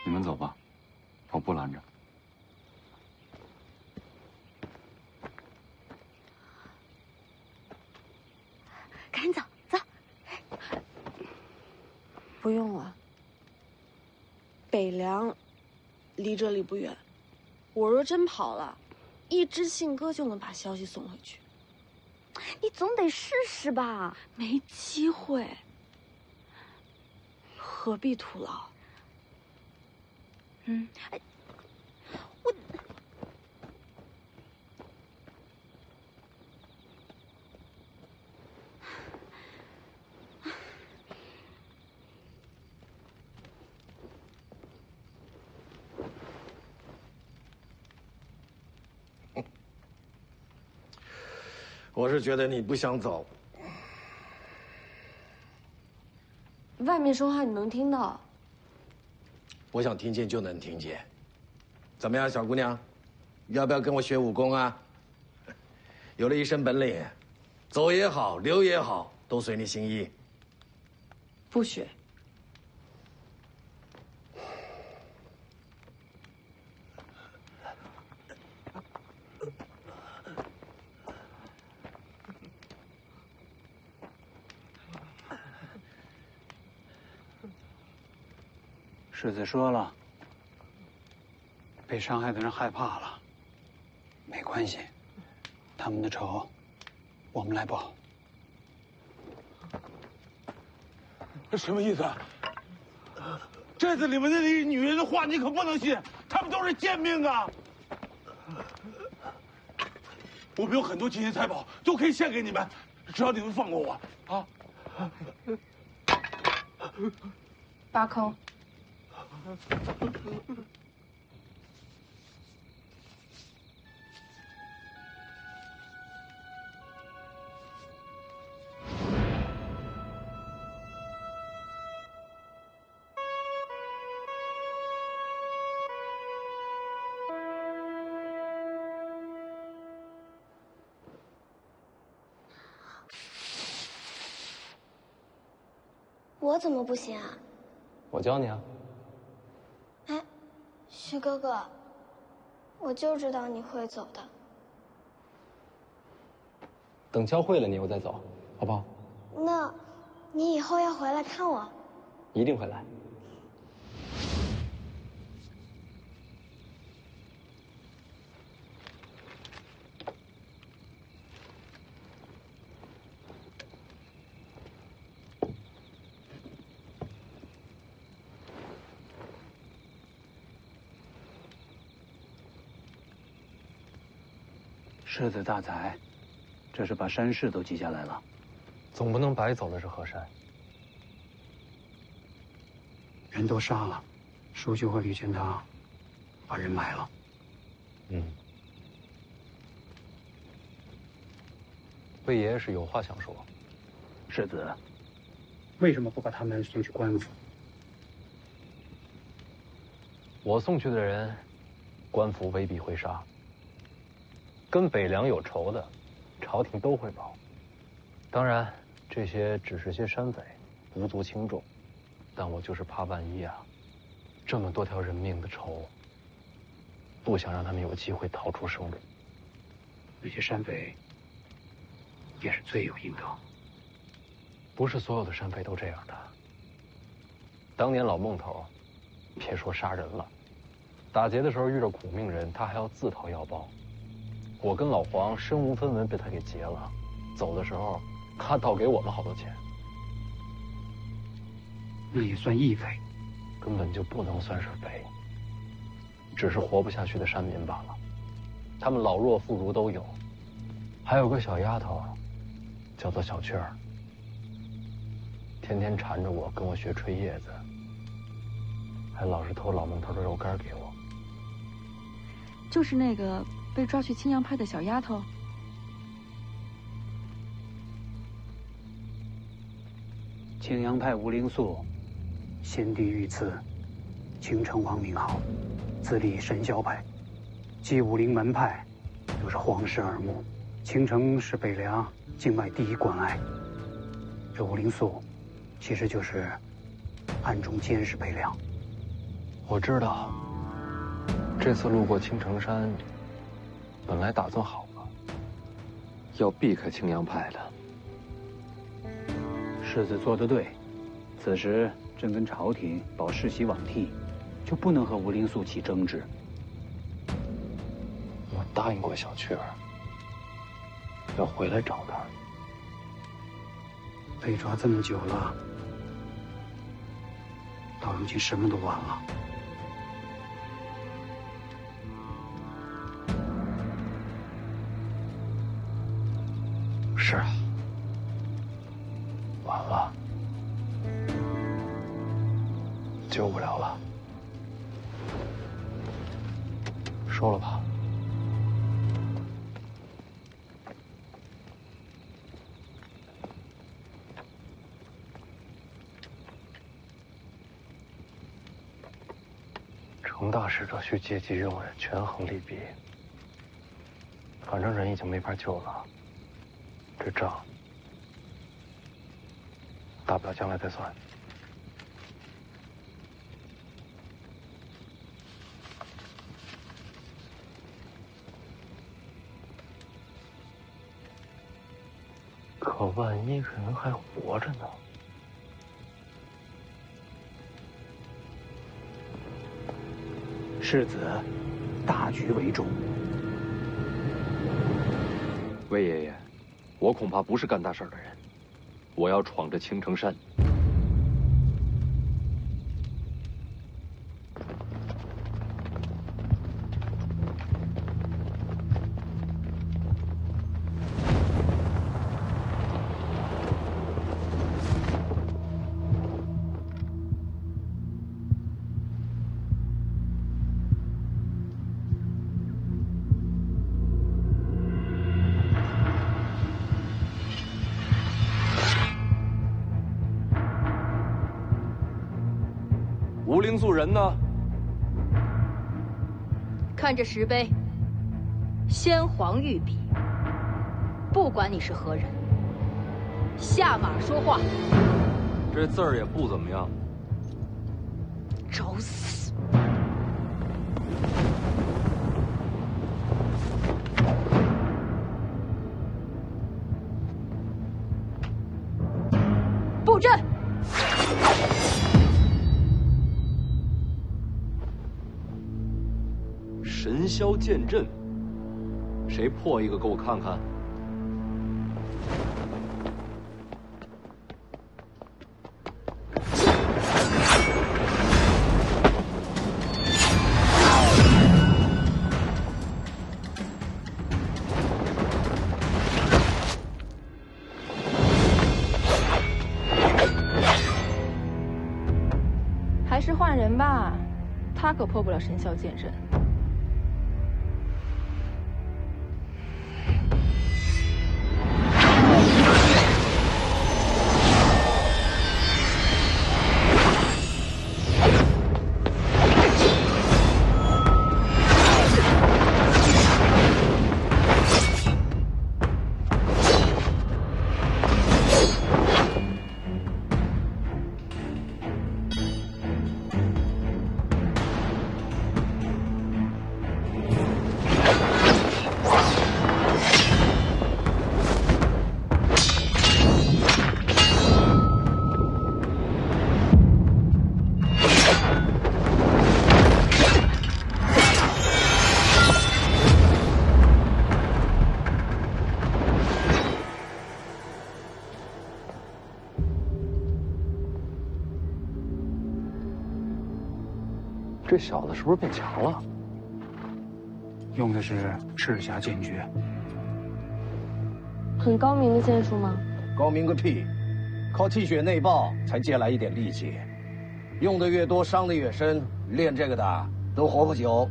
你们走吧，我不拦着。赶紧走走。不用了，北凉离这里不远，我若真跑了，一只信鸽就能把消息送回去。你总得试试吧。没机会，何必徒劳？哎，我。我是觉得你不想走。外面说话你能听到。我想听见就能听见。怎么样，小姑娘，要不要跟我学武功啊？有了一身本领，走也好，留也好，都随你心意。不学。世子说了，被伤害的人害怕了，没关系，他们的仇我们来报。什么意思？寨子里面那些女人的话你可不能信，她们都是贱命啊！我们有很多金银财宝，都可以献给你们，只要你们放过我啊！扒坑。我怎么不行啊？我教你啊。哎，徐哥哥，我就知道你会走的。等教会了你，我再走，好不好？那，你以后要回来看我？一定会来。世子大才，这是把山势都记下来了。总不能白走的是河山。人都杀了，舒修和吕钱塘把人埋了。魏爷是有话想说。世子，为什么不把他们送去官府？我送去的人，官府未必会杀。跟北凉有仇的，朝廷都会保。当然，这些只是些山匪，无足轻重。但我就是怕万一啊，这么多条人命的仇，不想让他们有机会逃出生路。那些山匪也是罪有应得。不是所有的山匪都这样的。当年老孟头，别说杀人了，打劫的时候遇着苦命人，他还要自掏腰包。我跟老黄身无分文被他给劫了，走的时候他倒给我们好多钱。那也算义匪，根本就不能算是匪，只是活不下去的山民罢了。他们老弱妇孺都有，还有个小丫头，叫做小雀儿，天天缠着我跟我学吹叶子，还老是偷老孟头的肉干给我。就是那个被抓去青阳派的小丫头。青阳派吴灵素，先帝御赐，青城王名号，自立神霄派，继武陵门派，又是皇室耳目。青城是北凉境外第一关隘。这吴灵素，其实就是暗中监视北凉。我知道，这次路过青城山，本来打算好了，要避开青阳派的。世子做得对，此时正跟朝廷保世袭罔替，就不能和吴灵素起争执。我答应过小雀儿，要回来找他。被抓这么久了，到如今什么都晚了。是啊，晚了，救不了了。说了吧。恒大使者需借机用人，权衡利弊。反正人已经没法救了，这账大不了将来再算。可万一人还活着呢？世子，大局为重。魏爷爷，我恐怕不是干大事的人，我要闯着青城山。无灵素人呢？看这石碑，先皇御笔。不管你是何人，下马说话。这字儿也不怎么样。找死！布阵！神霄剑阵，谁破一个给我看看？还是换人吧，他可破不了神霄剑阵。这小子是不是变强了？用的是赤霞剑诀，很高明的剑术吗？高明个屁！靠气血内爆才借来一点力气，用的越多，伤的越深。练这个的都活不久。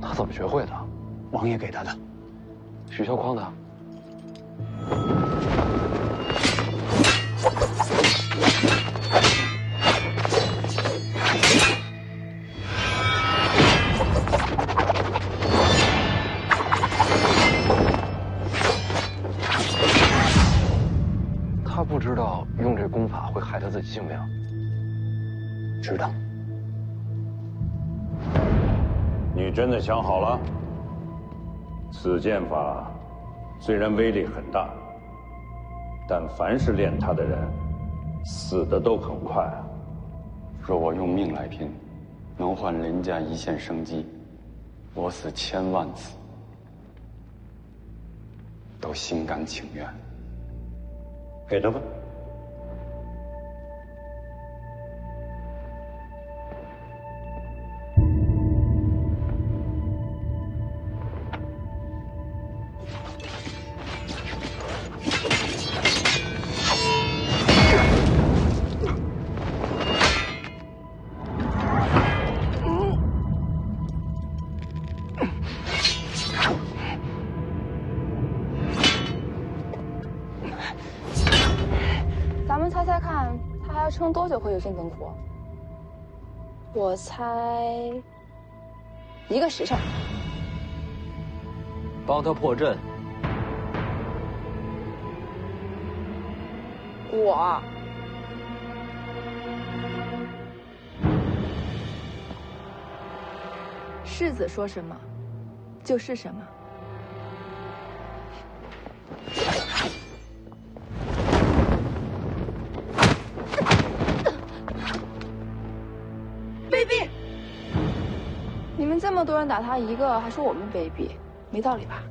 他怎么学会的？王爷给他的。许萧匡的。他不知道用这功法会害他自己性命。知道。你真的想好了？此剑法虽然威力很大，但凡是练它的人，死的都很快啊。若我用命来拼，能换林家一线生机，我死1000万次，都心甘情愿。给他吧。还要撑多久会有性灯火？我猜1个时辰。帮他破阵。我世子说什么，就是什么。卑鄙！你们这么多人打他一个，还说我们卑鄙，没道理吧？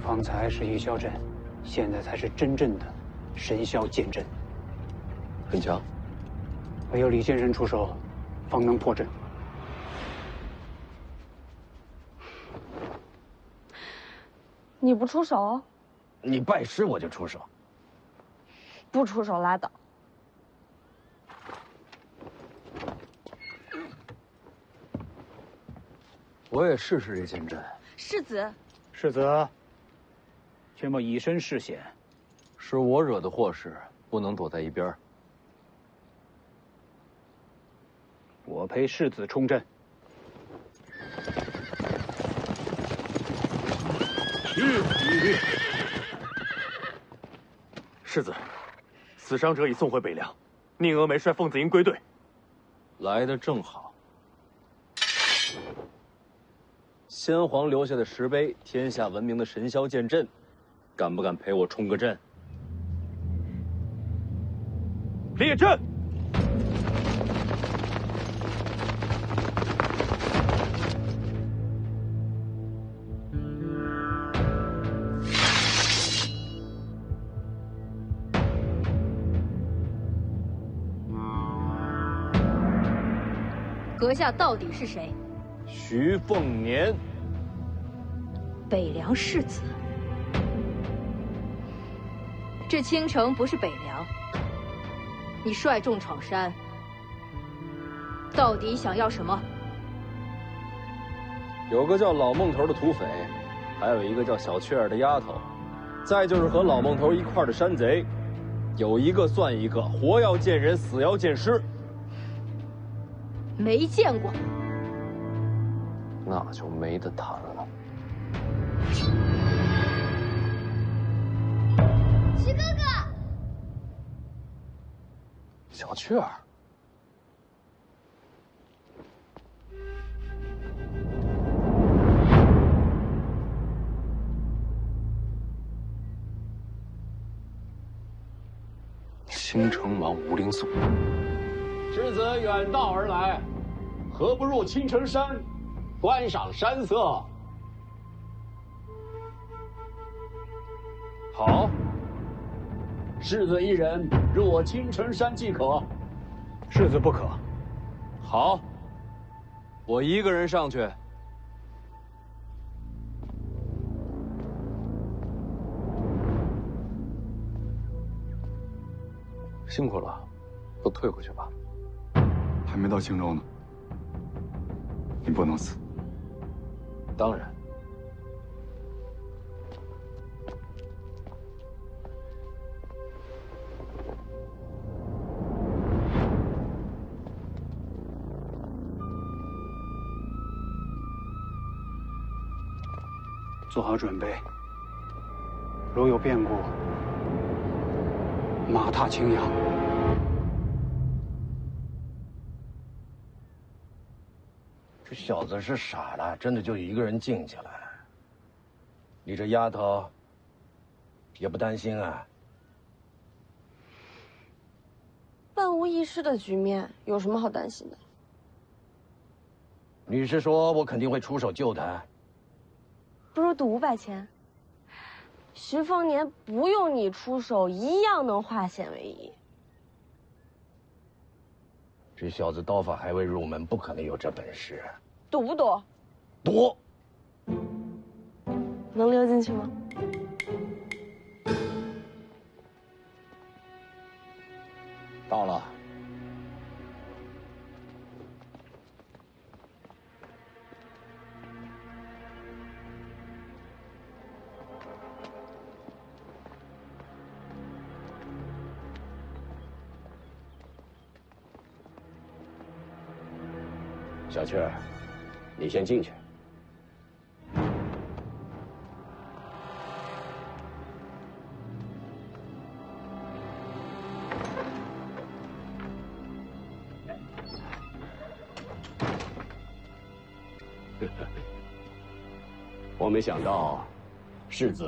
方才是一消阵，现在才是真正的神霄剑阵。很强，唯有李先生出手，方能破阵。你不出手，你拜师我就出手，不出手拉倒。我也试试这剑阵。世子，世子，却莫以身试险。是我惹的祸事，不能躲在一边。我陪世子冲阵。世子，死伤者已送回北凉，宁峨眉率凤子营归队。来得正好。先皇留下的石碑，天下闻名的神霄剑阵，敢不敢陪我冲个阵？列阵！阁下到底是谁？徐凤年，北凉世子。这青城不是北凉，你率众闯山，到底想要什么？有个叫老孟头的土匪，还有一个叫小雀儿的丫头，再就是和老孟头一块的山贼，有一个算一个，活要见人，死要见尸。没见过，那就没得谈了。徐哥哥，小雀儿，青城王吴灵素。世子远道而来，何不入青城山，观赏山色？好，世子一人入我青城山即可。世子不可。好，我一个人上去。辛苦了，都退回去吧。还没到青州呢，你不能死。当然。做好准备，如有变故，马踏青阳。这小子是傻了，真的就一个人静下来。你这丫头，也不担心啊。万无一失的局面，有什么好担心的？你是说我肯定会出手救他？不如赌500钱。徐凤年不用你出手，一样能化险为夷。这小子刀法还未入门，不可能有这本事。赌不赌？赌。能溜进去吗？到了。小雀儿，你先进去。我没想到，世子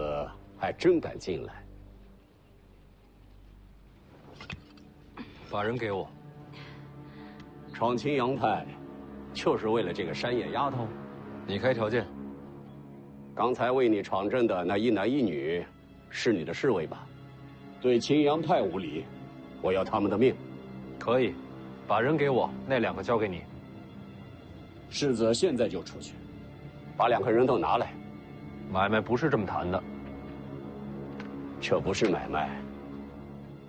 还真敢进来。把人给我。闯青阳派，就是为了这个山野丫头？你开条件。刚才为你闯阵的那1男1女，是你的侍卫吧？对青阳派无礼，我要他们的命。可以，把人给我，那2个交给你。世子现在就出去，把2个人都拿来。买卖不是这么谈的。这不是买卖。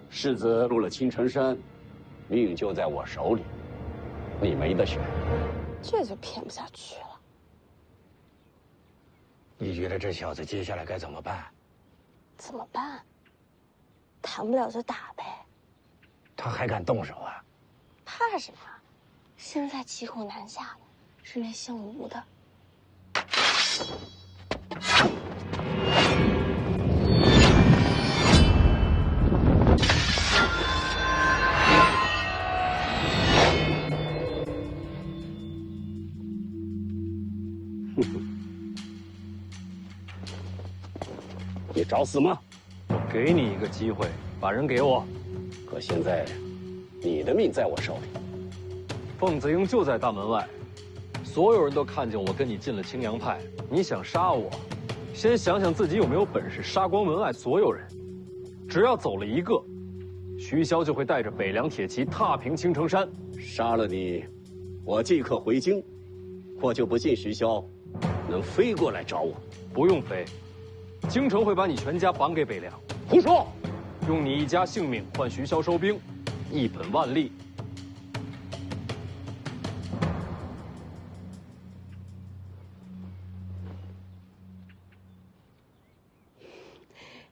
世子入了青城山，命就在我手里，你没得选。这就骗不下去了。你觉得这小子接下来该怎么办？怎么办？谈不了就打呗。他还敢动手啊？怕什么？现在骑虎难下的是那姓吴的。你找死吗？我给你一个机会，把人给我。可现在，你的命在我手里。凤子英就在大门外，所有人都看见我跟你进了青阳派。你想杀我，先想想自己有没有本事杀光门外所有人。只要走了一个，徐骁就会带着北凉铁骑踏平青城山。杀了你，我即刻回京。我就不信徐骁能飞过来找我。不用飞。京城会把你全家绑给北凉。胡说！用你一家性命换徐骁收兵，一本万利。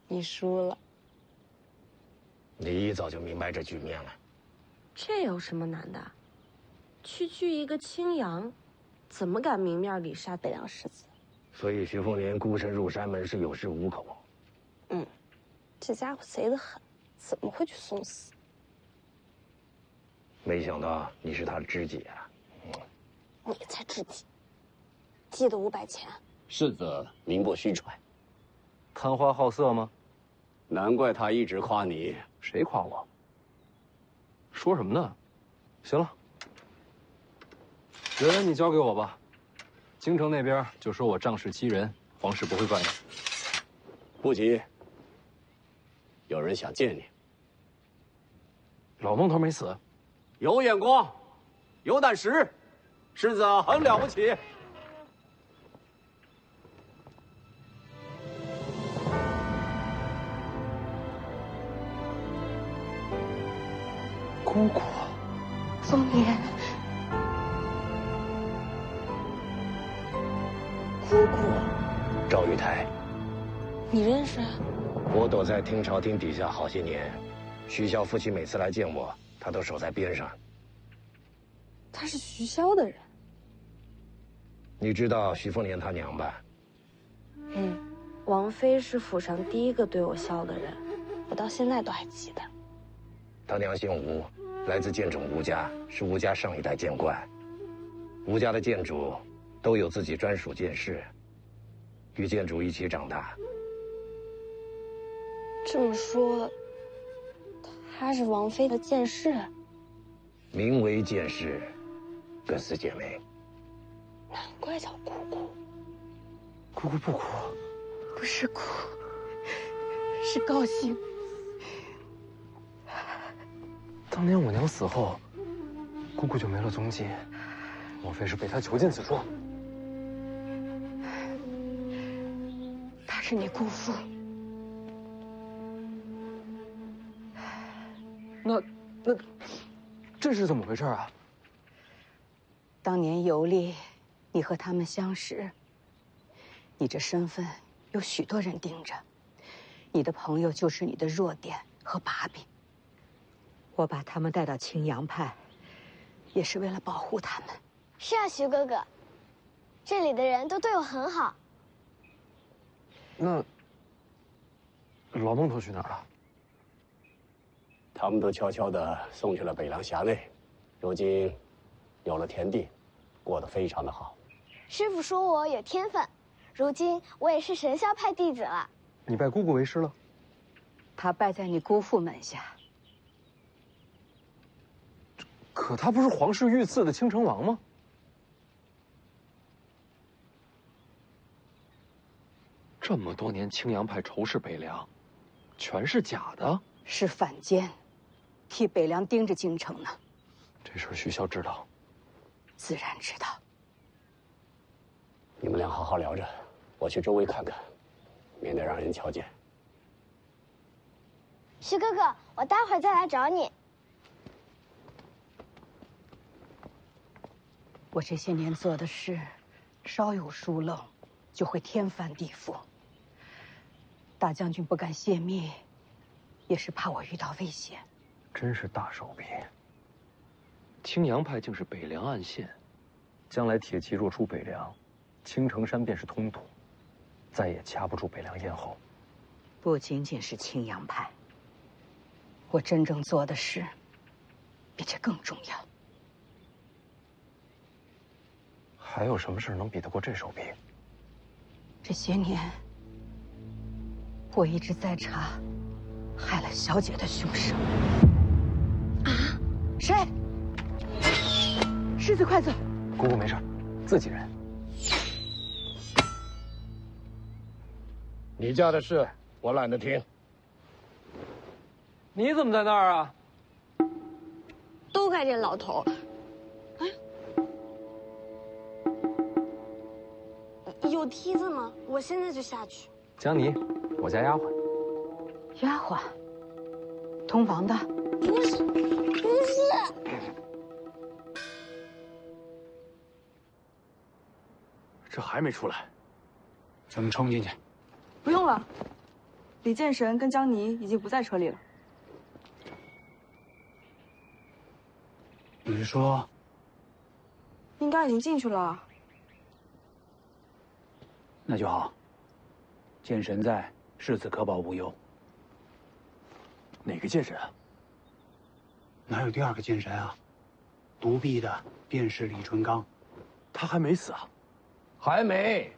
你输了。你一早就明白这局面了。这有什么难的？区区一个青阳，怎么敢明面里杀北凉世子？所以徐凤年孤身入山门是有恃无恐。这家伙贼得很，怎么会去送死？没想到你是他的知己啊！你才知己。记得500钱。世子名不虚传。贪花好色吗？难怪他一直夸你。谁夸我？说什么呢？行了，人你交给我吧。京城那边就说我仗势欺人，皇室不会怪你。不急，有人想见你。老孟头没死，有眼光，有胆识，世子很了不起。姑姑，凤年，姑姑，赵玉台，你认识？我躲在听朝廷底下好些年，徐骁父亲每次来见我，他都守在边上。他是徐骁的人。你知道徐凤年他娘吧？王妃是府上第一个对我笑的人，我到现在都还记得。他娘姓吴，来自剑冢吴家，是吴家上一代剑冠。吴家的剑主都有自己专属剑室，与剑主一起长大。这么说，他是王妃的剑士？名为剑士，跟死姐妹。难怪叫姑姑。姑姑不哭，不是哭，是高兴。当年我娘死后，姑姑就没了踪迹，莫非是被她囚禁此处？他是你姑父。那这是怎么回事啊？当年游历，你和他们相识。你这身份有许多人盯着，你的朋友就是你的弱点和把柄。我把他们带到青阳派，也是为了保护他们。是啊，徐哥哥，这里的人都对我很好。那老孟头去哪儿了？他们都悄悄地送去了北凉辖内，如今有了田地，过得非常的好。师傅说我有天分，如今我也是神霄派弟子了。你拜姑姑为师了？他拜在你姑父门下。可他不是皇室御赐的青城王吗？这么多年青阳派仇视北凉，全是假的？是反间，替北凉盯着京城呢。这事徐骁知道？自然知道。你们俩好好聊着，我去周围看看，免得让人瞧见。徐哥哥，我待会儿再来找你。我这些年做的事，稍有疏漏，就会天翻地覆。大将军不敢泄密，也是怕我遇到危险。真是大手笔。青阳派竟是北凉暗线，将来铁骑若出北凉，青城山便是通途，再也掐不住北凉咽喉。不仅仅是青阳派，我真正做的事，比这更重要。还有什么事能比得过这手笔？这些年，我一直在查害了小姐的凶手。啊？谁？狮子筷子。姑姑没事，自己人。你家的事我懒得听。你怎么在那儿啊？都怪这老头。有梯子吗？我现在就下去。江妮，我家丫鬟。丫鬟，通房的。不是。这还没出来，咱们冲进去。不用了，李剑神跟江妮已经不在车里了。你是说？应该已经进去了。那就好。剑神在，世子可保无忧。哪个剑神啊？哪有第二个剑神啊？独臂的便是李淳罡。他还没死啊？还没。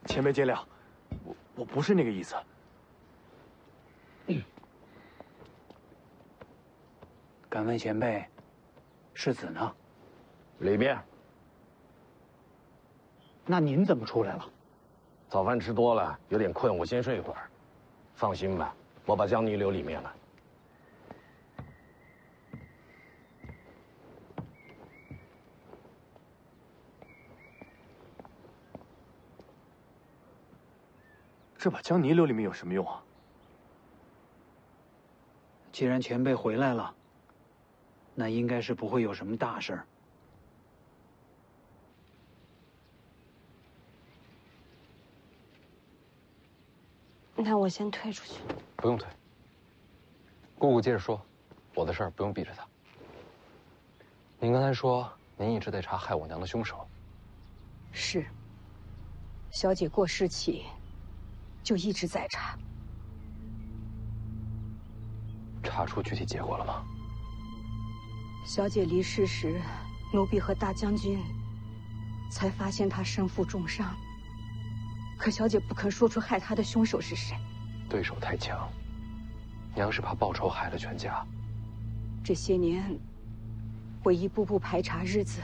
前辈见谅，我不是那个意思。敢问前辈，世子呢？里面。那您怎么出来了？早饭吃多了，有点困，我先睡一会儿。放心吧，我把江妮留里面了。这把江泥留里面有什么用啊？既然前辈回来了，那应该是不会有什么大事儿。那我先退出去。不用退。姑姑接着说，我的事儿不用逼着她。您刚才说您一直在查害我娘的凶手。是。小姐过世起，就一直在查。查出具体结果了吗？小姐离世时，奴婢和大将军才发现她身负重伤，可小姐不肯说出害她的凶手是谁。对手太强，娘是怕报仇害了全家。这些年，我一步步排查日子，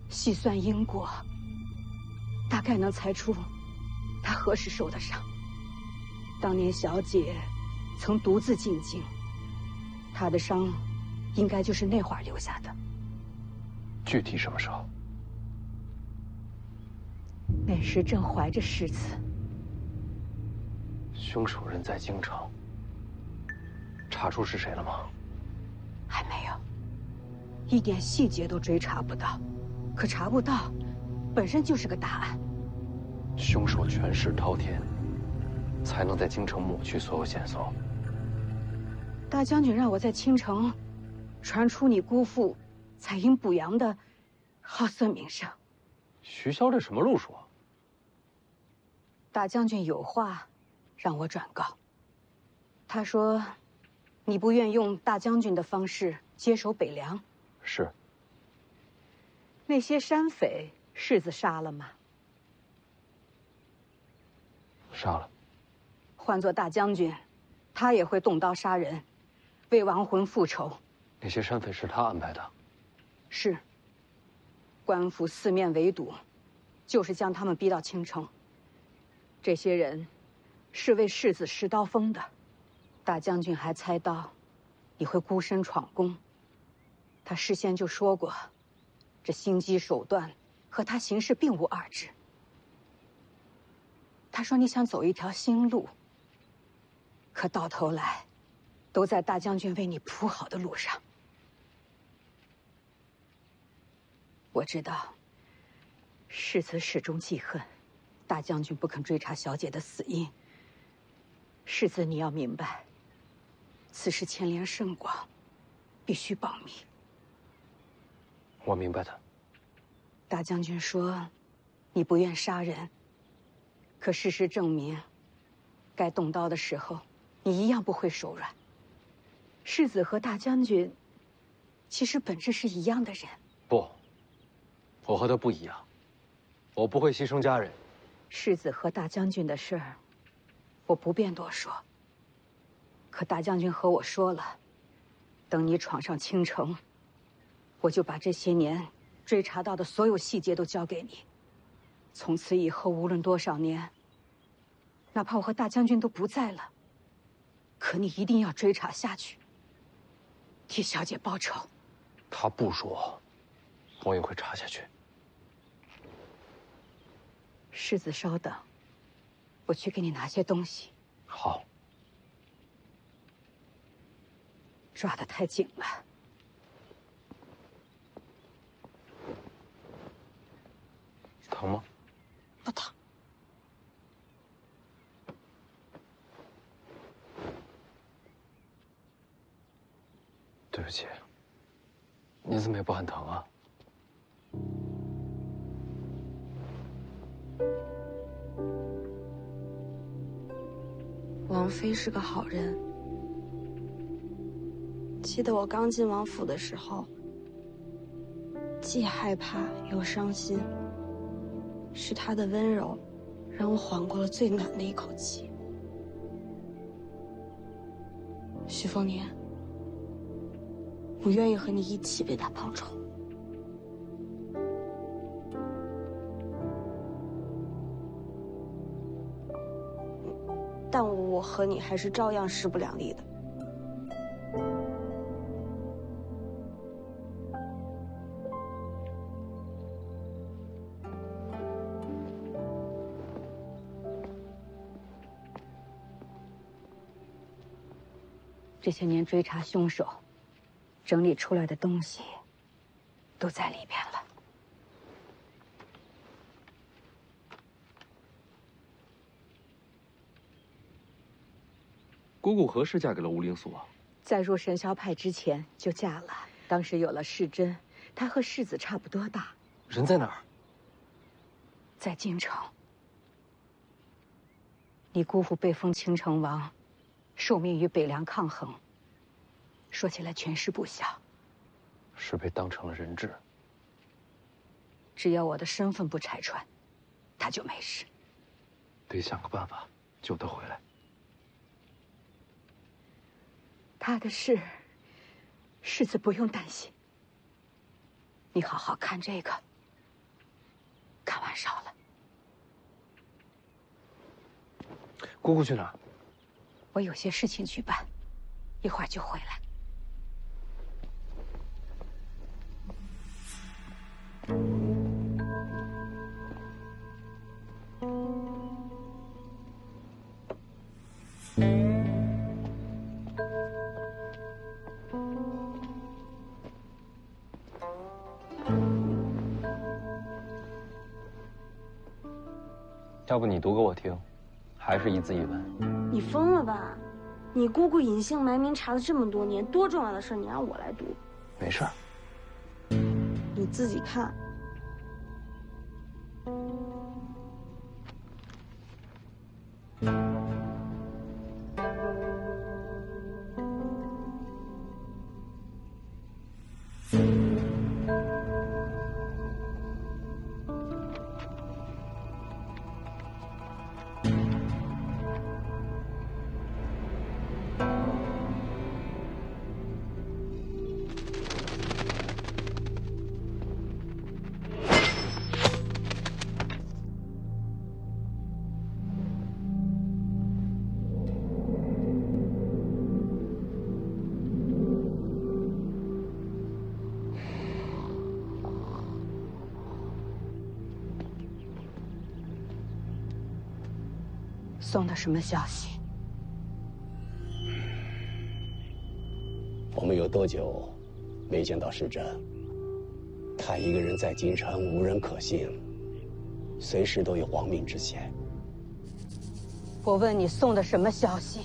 细算因果，大概能猜出她何时受的伤。当年小姐曾独自进京，她的伤应该就是那会儿留下的。具体什么时候？那时正怀着世子。凶手人在京城，查出是谁了吗？还没有，一点细节都追查不到。可查不到，本身就是个答案。凶手权势滔天，才能在京城抹去所有线索。大将军让我在青城传出你姑父采阴补阳的好色名声。徐骁这什么路数啊？大将军有话让我转告。他说，你不愿用大将军的方式接手北凉。是。那些山匪，世子杀了吗？杀了。换做大将军，他也会动刀杀人，为亡魂复仇。那些山匪是他安排的。是。官府四面围堵，就是将他们逼到青城。这些人是为世子施刀锋的。大将军还猜到你会孤身闯宫，他事先就说过，这心机手段和他行事并无二致。他说你想走一条新路，可到头来都在大将军为你铺好的路上。我知道世子始终记恨大将军不肯追查小姐的死因。世子，你要明白，此事牵连甚广，必须保密。我明白的。大将军说，你不愿杀人，可事实证明，该动刀的时候，你一样不会手软。世子和大将军，其实本质是一样的人。不，我和他不一样，我不会牺牲家人。世子和大将军的事儿，我不便多说。可大将军和我说了，等你闯上青城，我就把这些年追查到的所有细节都交给你。从此以后，无论多少年，哪怕我和大将军都不在了，可你一定要追查下去，替小姐报仇。他不说，我也会查下去。世子，稍等，我去给你拿些东西。好。抓得太紧了。疼吗？不疼。对不起，你怎么也不喊疼啊？王妃是个好人。记得我刚进王府的时候，既害怕又伤心。是她的温柔，让我缓过了最难的一口气。徐凤年，我愿意和你一起为她报仇。但我和你还是照样势不两立的。这些年追查凶手，整理出来的东西，都在里边了。姑姑何时嫁给了吴灵素啊？在入神霄派之前就嫁了，当时有了世珍，她和世子差不多大。人在哪儿？在京城。你姑父被封青城王，受命与北凉抗衡。说起来权势不小。是被当成了人质。只要我的身份不拆穿，他就没事。得想个办法救他回来。他的事，世子不用担心。你好好看这个，看完烧了。姑姑去哪儿？我有些事情去办，一会儿就回来。要不你读给我听，还是一字一文？你疯了吧？你姑姑隐姓埋名查了这么多年，多重要的事你让我来读？没事儿。你自己看。送的什么消息？我们有多久没见到世珍？他一个人在京城，无人可信，随时都有亡命之险。我问你送的什么消息？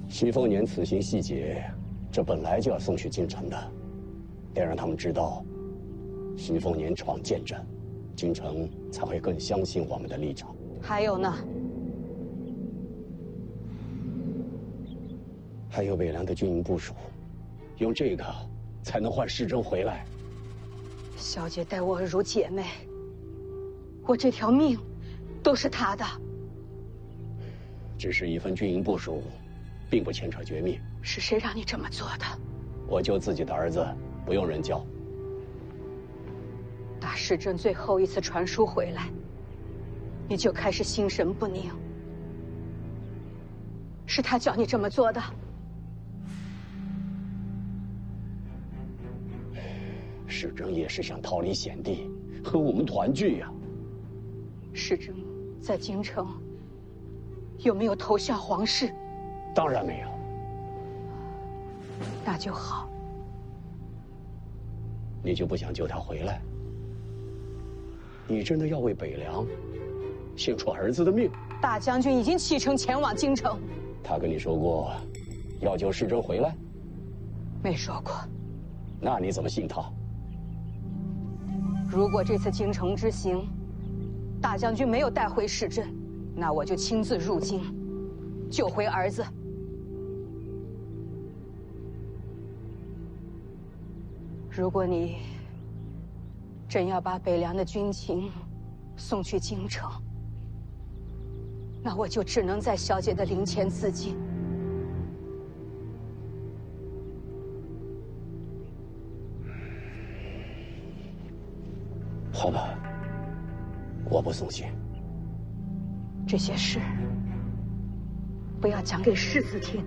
徐凤年此行细节，这本来就要送去京城的，得让他们知道，徐凤年闯剑阵，京城才会更相信我们的立场。还有呢？还有北凉的军营部署，用这个才能换世珍回来。小姐待我如姐妹，我这条命都是她的。只是一份军营部署，并不牵扯绝密。是谁让你这么做的？我救自己的儿子，不用人教。打世珍最后一次传书回来，你就开始心神不宁。是他叫你这么做的。世珍也是想逃离险地，和我们团聚呀。世珍在京城有没有投效皇室？当然没有。那就好。你就不想救他回来？你真的要为北凉献出儿子的命？大将军已经启程前往京城。他跟你说过要救世珍回来？没说过。那你怎么信他？如果这次京城之行，大将军没有带回世珍，那我就亲自入京，救回儿子。如果你真要把北凉的军情送去京城，那我就只能在小姐的灵前自尽。好吧，我不送信。这些事不要讲给世子听。